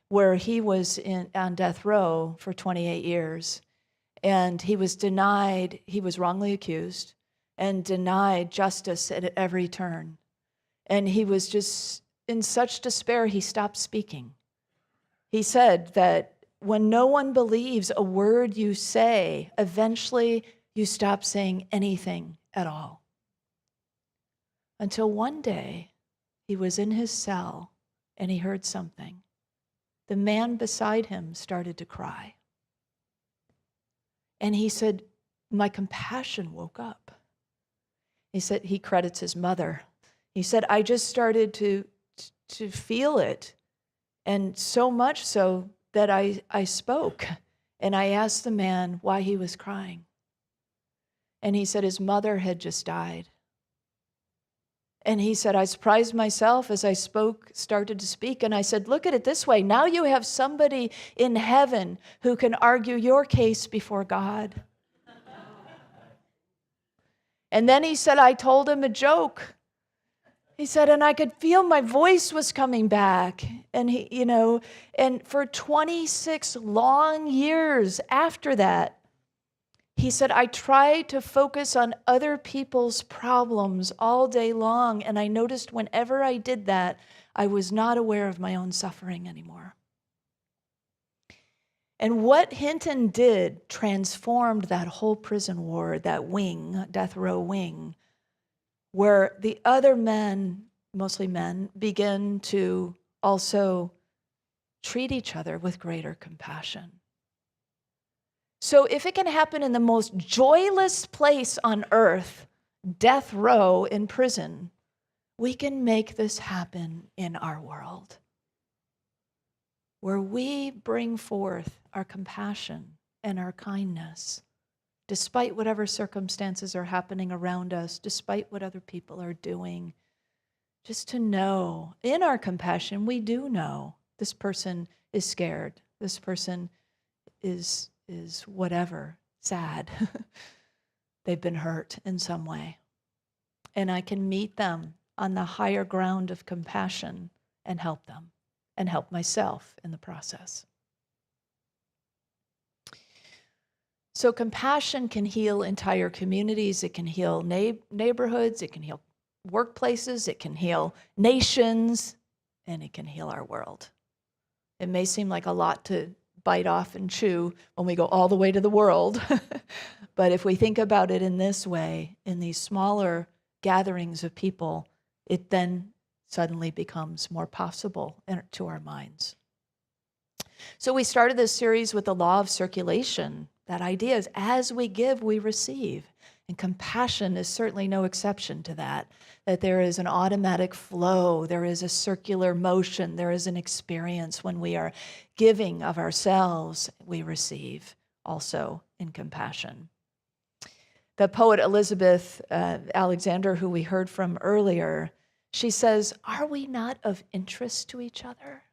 where he was on death row for 28 years, and he was wrongly accused, and denied justice at every turn. And he was just in such despair, he stopped speaking. He said that when no one believes a word you say, eventually you stop saying anything at all. Until one day, he was in his cell and he heard something. The man beside him started to cry. And he said, "My compassion woke up." He said, he credits his mother. He said, "I just started to feel it, and so much so that I spoke, and I asked the man why he was crying." And he said his mother had just died. And he said, "I surprised myself as I started to speak, and I said, look at it this way. Now you have somebody in heaven who can argue your case before God." And then he said, I told him a joke. He said, and I could feel my voice was coming back. And and for 26 long years after that, he said, I tried to focus on other people's problems all day long. And I noticed whenever I did that, I was not aware of my own suffering anymore. And what Hinton did transformed that whole prison ward, that wing, death row wing, where the other men, mostly men, begin to also treat each other with greater compassion. So if it can happen in the most joyless place on earth, death row in prison, we can make this happen in our world, where we bring forth our compassion and our kindness, despite whatever circumstances are happening around us, despite what other people are doing, just to know, in our compassion, we do know this person is scared, this person is whatever, sad. They've been hurt in some way. And I can meet them on the higher ground of compassion and help them, and help myself in the process. So compassion can heal entire communities, it can heal neighborhoods, it can heal workplaces, it can heal nations, and it can heal our world. It may seem like a lot to bite off and chew when we go all the way to the world, but if we think about it in this way, in these smaller gatherings of people, it then suddenly becomes more possible to our minds. So we started this series with the law of circulation. That idea is as we give, we receive. And compassion is certainly no exception to that, that there is an automatic flow, there is a circular motion, there is an experience when we are giving of ourselves, we receive also in compassion. The poet Elizabeth Alexander, who we heard from earlier, she says, "Are we not of interest to each other?"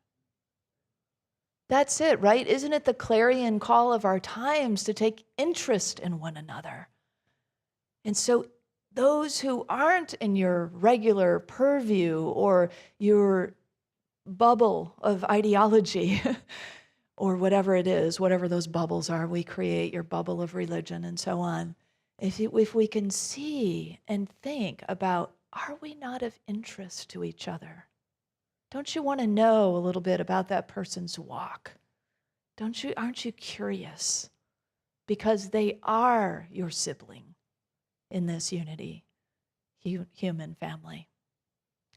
That's it, right? Isn't it the clarion call of our times to take interest in one another? And so those who aren't in your regular purview or your bubble of ideology or whatever it is, whatever those bubbles are, we create your bubble of religion and so on. If we can see and think about, are we not of interest to each other? Don't you want to know a little bit about that person's walk? Aren't you curious? Because they are your sibling in this unity, human family.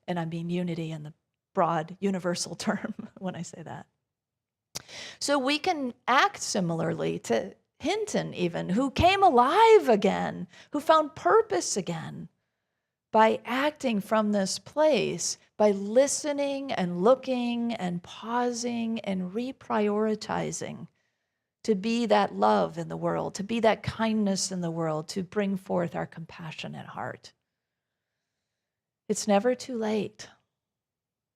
And I mean unity in the broad universal term when I say that. So we can act similarly to Hinton even, who came alive again, who found purpose again by acting from this place, by listening and looking and pausing and reprioritizing to be that love in the world, to be that kindness in the world, to bring forth our compassionate heart. It's never too late.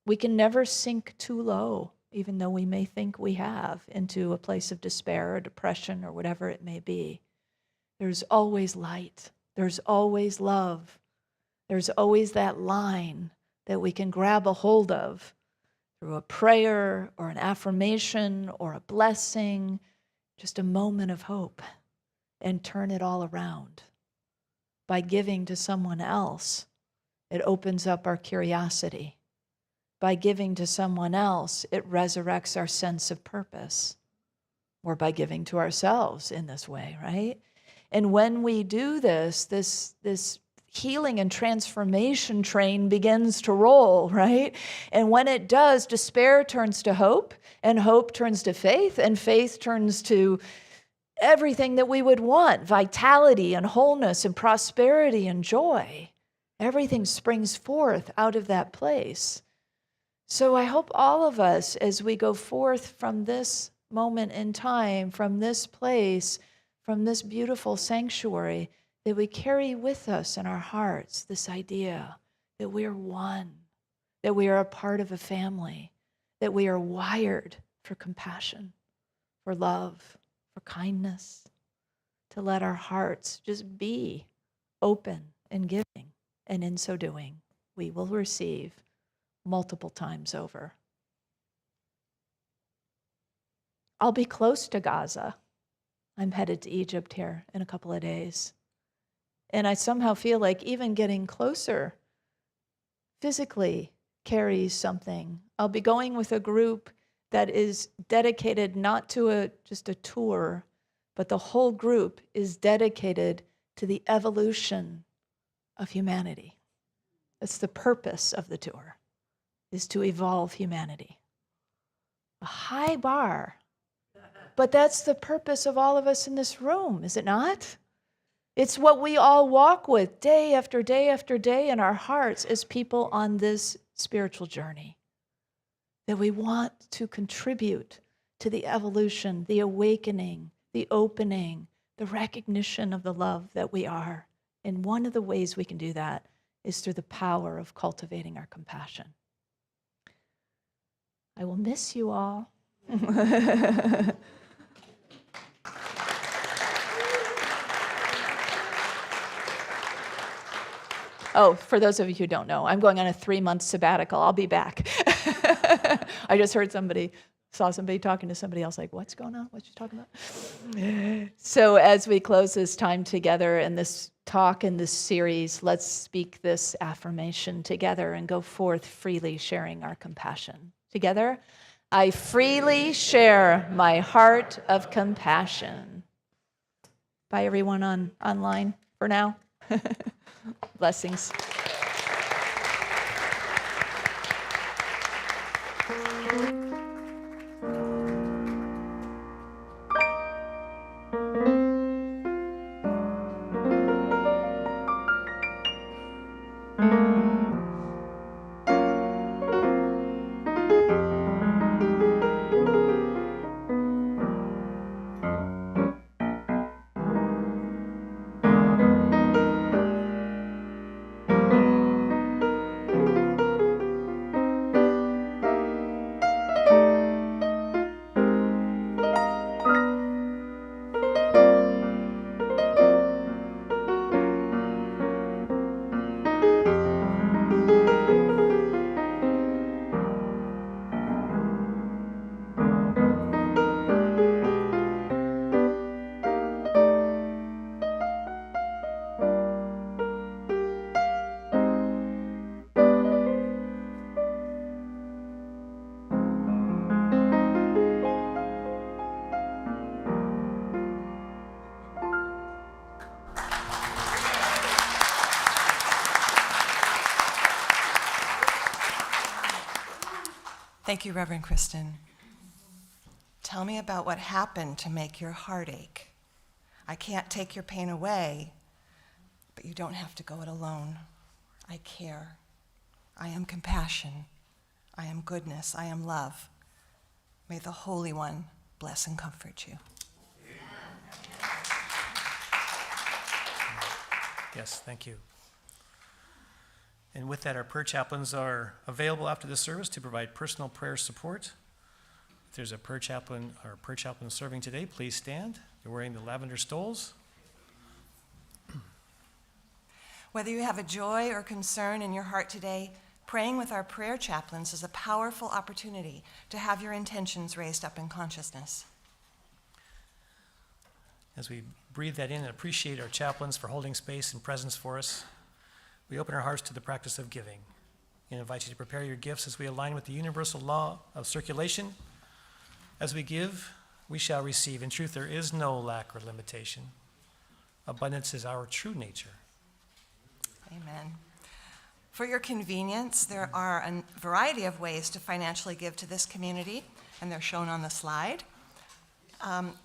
We can never sink too low, even though we may think we have, into a place of despair or depression or whatever it may be. There's always light. There's always love. There's always that line that we can grab a hold of through a prayer or an affirmation or a blessing, just a moment of hope, and turn it all around. By giving to someone else, it opens up our curiosity. By giving to someone else, it resurrects our sense of purpose. Or by giving to ourselves in this way, right? And when we do this healing and transformation train begins to roll, right? And when it does, despair turns to hope, and hope turns to faith, and faith turns to everything that we would want, vitality and wholeness and prosperity and joy. Everything springs forth out of that place. So I hope all of us, as we go forth from this moment in time, from this place, from this beautiful sanctuary, that we carry with us in our hearts this idea that we are one, that we are a part of a family, that we are wired for compassion, for love, for kindness, to let our hearts just be open and giving. And in so doing, we will receive multiple times over. I'll be close to Gaza. I'm headed to Egypt here in a couple of days. And I somehow feel like even getting closer physically carries something. I'll be going with a group that is dedicated not to just a tour, but the whole group is dedicated to the evolution of humanity. That's the purpose of the tour, is to evolve humanity. A high bar, but that's the purpose of all of us in this room, is it not? It's what we all walk with day after day after day in our hearts as people on this spiritual journey. That we want to contribute to the evolution, the awakening, the opening, the recognition of the love that we are. And one of the ways we can do that is through the power of cultivating our compassion. I will miss you all. Oh, for those of you who don't know, I'm going on a 3-month sabbatical. I'll be back. I just heard saw somebody talking to somebody else, like, what's going on? What you talking about? So as we close this time together in this talk, in this series, let's speak this affirmation together and go forth freely sharing our compassion. Together, I freely share my heart of compassion. Bye, everyone online for now. Blessings. Thank you, Reverend Kristen. Tell me about what happened to make your heart ache. I can't take your pain away, but you don't have to go it alone. I care. I am compassion. I am goodness. I am love. May the Holy One bless and comfort you. Yes, thank you. And with that, our prayer chaplains are available after the service to provide personal prayer support. If there's a prayer chaplain or prayer chaplain serving today, please stand. They're wearing the lavender stoles. Whether you have a joy or concern in your heart today, praying with our prayer chaplains is a powerful opportunity to have your intentions raised up in consciousness. As we breathe that in and appreciate our chaplains for holding space and presence for us, we open our hearts to the practice of giving and invite you to prepare your gifts as we align with the universal law of circulation. As we give, we shall receive. In truth, there is no lack or limitation. Abundance is our true nature. Amen. For your convenience, there are a variety of ways to financially give to this community, and they're shown on the slide.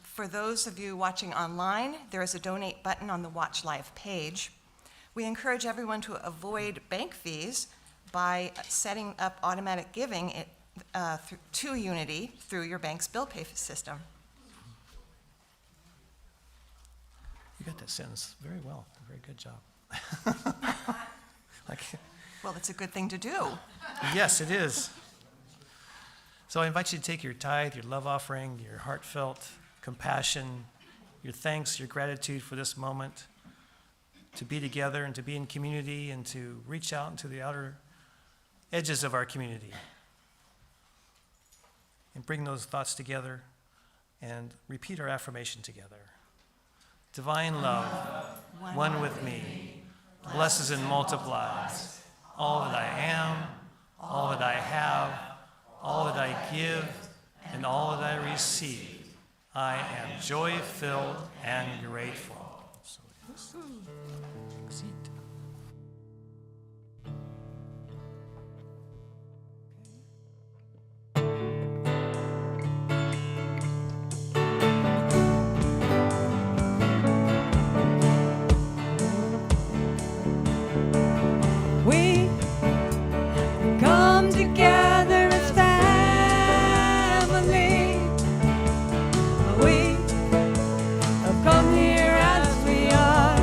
For those of you watching online, there is a donate button on the Watch Live page. We encourage everyone to avoid bank fees by setting up automatic giving to Unity through your bank's bill pay system. You got that sentence very well. Very good job. Well, it's a good thing to do. Yes, it is. So I invite you to take your tithe, your love offering, your heartfelt compassion, your thanks, your gratitude for this moment, to be together and to be in community and to reach out into the outer edges of our community and bring those thoughts together and repeat our affirmation together. Divine love, one with me, blesses and multiplies all that I am, all that I have, all that I give, and all that I receive. I am joy-filled and grateful. We come together as family. We have come here as we are.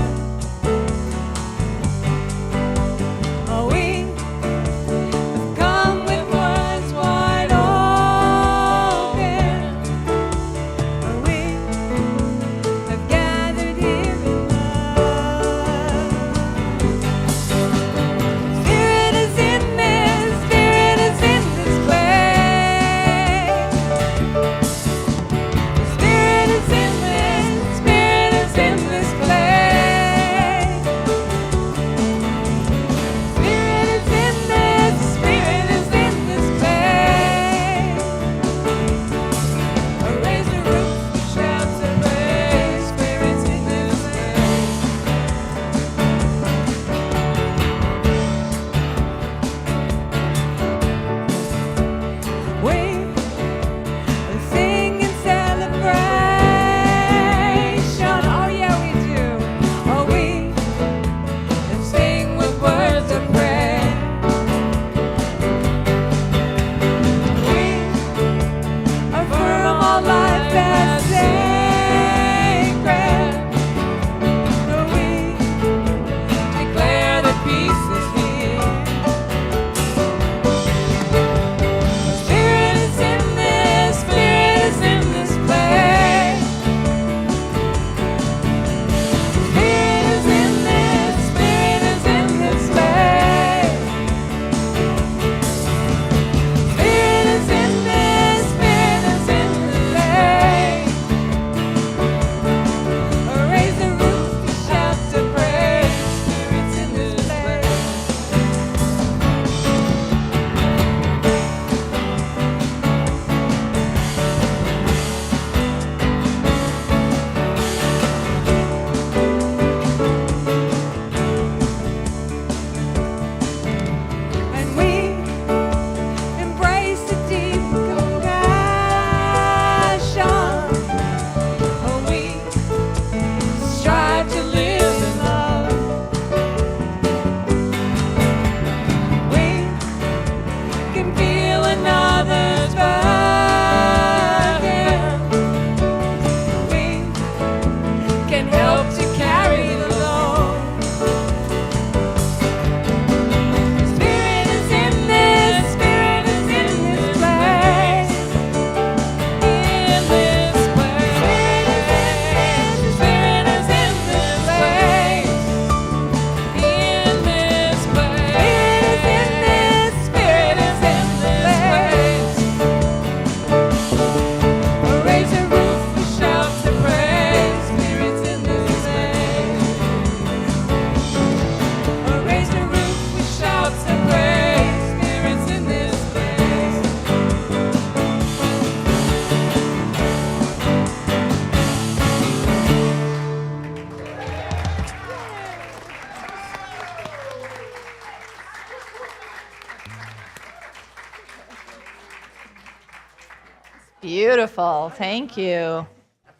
Beautiful. Thank you.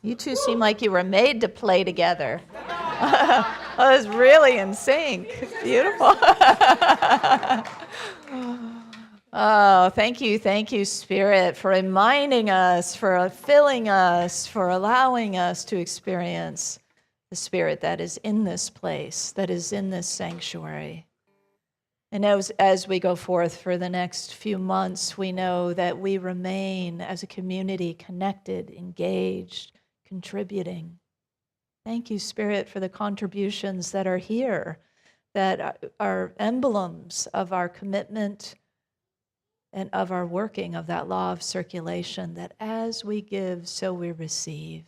You two seem like you were made to play together. That was really in sync. Beautiful. Oh, thank you, Spirit, for reminding us, for filling us, for allowing us to experience the Spirit that is in this place, that is in this sanctuary. And as we go forth for the next few months, we know that we remain as a community connected, engaged, contributing. Thank you, Spirit, for the contributions that are here, that are emblems of our commitment and of our working of that law of circulation, that as we give, so we receive.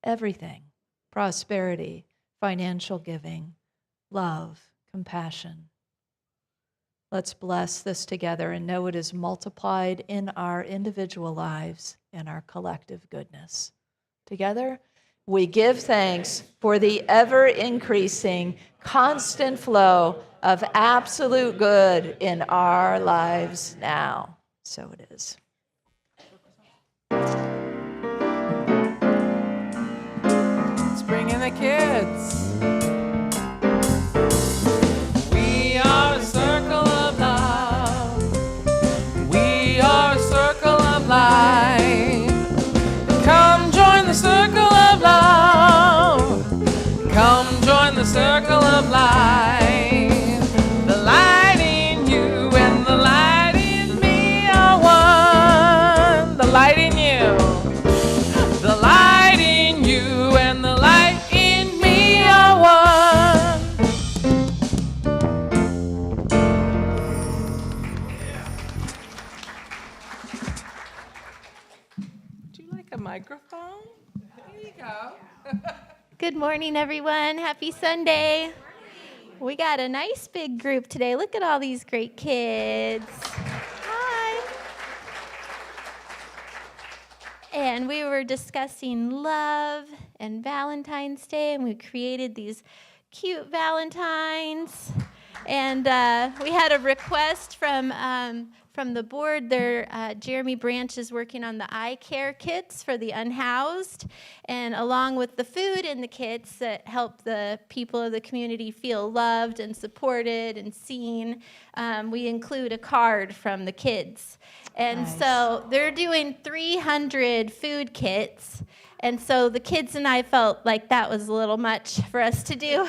Everything, prosperity, financial giving, love, compassion. Let's bless this together and know it is multiplied in our individual lives and our collective goodness. Together, we give thanks for the ever-increasing, constant flow of absolute good in our lives now. So it is. Let's bring in the kids. We are a circle of love. We are a circle of light. Come join the circle of love. Come join the circle of light. The light in you and the light in me are one. The light in you. The light in you and the light in me are one. Would you like a microphone? Here you go. Good morning, everyone. Happy Sunday. We got a nice big group today. Look at all these great kids. Hi. And we were discussing love and Valentine's Day, and we created these cute Valentines. And we had a request from the board. Jeremy Branch is working on the eye care kits for the unhoused, and along with the food in the kits that help the people of the community feel loved and supported and seen, we include a card from the kids. And Nice. So they're doing 300 food kits. And so the kids and I felt like that was a little much for us to do.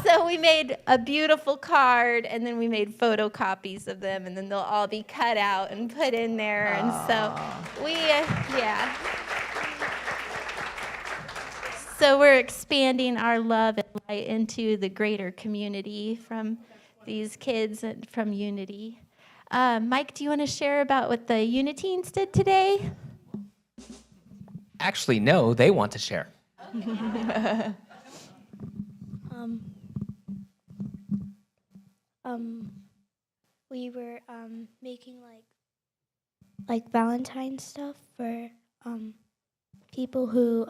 So we made a beautiful card, and then we made photocopies of them, and then they'll all be cut out and put in there. And so yeah. So we're expanding our love and light into the greater community from these kids and from Unity. Mike, do you want to share about what the Uniteens did today? Actually, no, they want to share. We were making like Valentine stuff for people who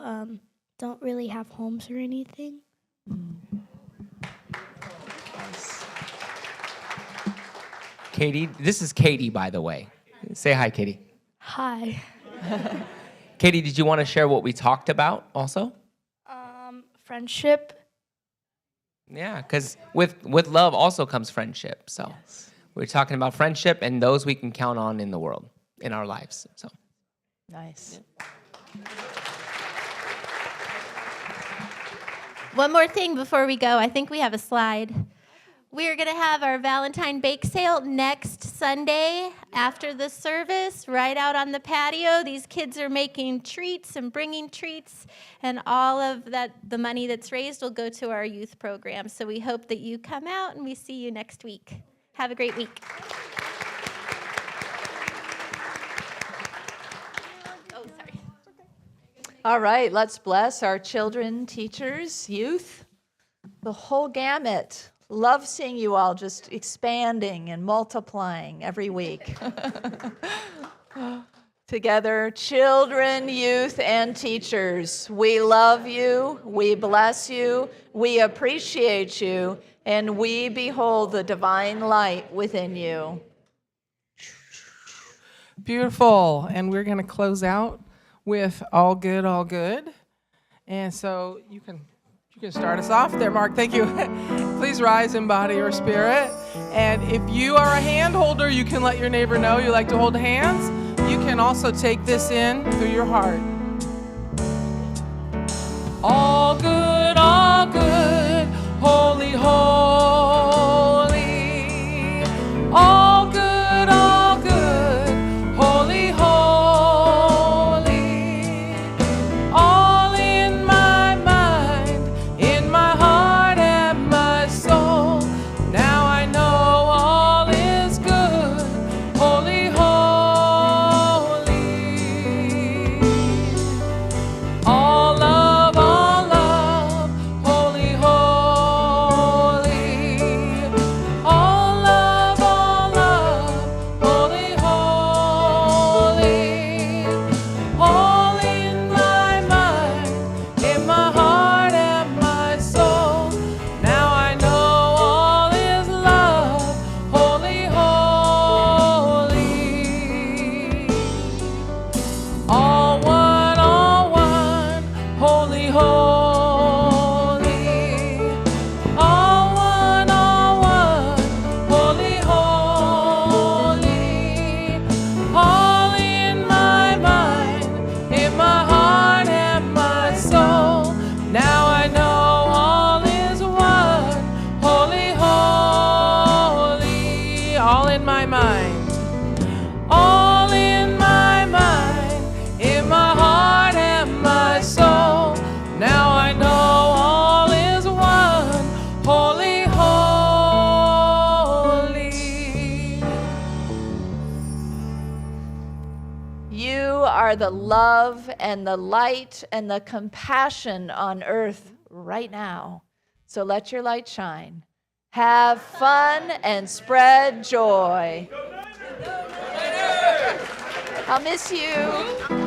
don't really have homes or anything. Katie, this is Katie, by the way. Say hi, Katie. Hi. Katie, did you want to share what we talked about also? Friendship. Yeah, because with love also comes friendship. So we're talking about friendship and those we can count on in the world, in our lives. So Nice. One more thing before we go. I think we have a slide. We're going to have our Valentine bake sale next Sunday after the service, right out on the patio. These kids are making treats and bringing treats, and all of that, the money that's raised will go to our youth program. So we hope that you come out, and we see you next week. Have a great week. Oh, sorry. All right, let's bless our children, teachers, youth, the whole gamut. Love seeing you all just expanding and multiplying every week. Together, children, youth, and teachers, we love you, we bless you, we appreciate you, and we behold the divine light within you. Beautiful. And we're going to close out with all good, all good. And so you can start us off there, Mark. Thank you. Please rise in body or spirit. And if you are a hand holder, you can let your neighbor know you like to hold hands. You can also take this in through your heart. All good, holy, holy. All good, holy, holy. All in my mind, in my heart and my soul. Now I know all is good, holy, holy. All love, holy, holy. All love, holy, holy. All in my mind, in my heart and my soul. Now I know all is love, holy, holy. All one, holy, holy. All one, holy, holy. All in my mind, in my heart and my soul. Now I know all is one, holy, holy. All in my mind. All in my mind, in my heart and my soul. Now I know all is one, holy, holy. You are the love and the light and the compassion on earth right now. So let your light shine. Have fun and spread joy. I'll miss you.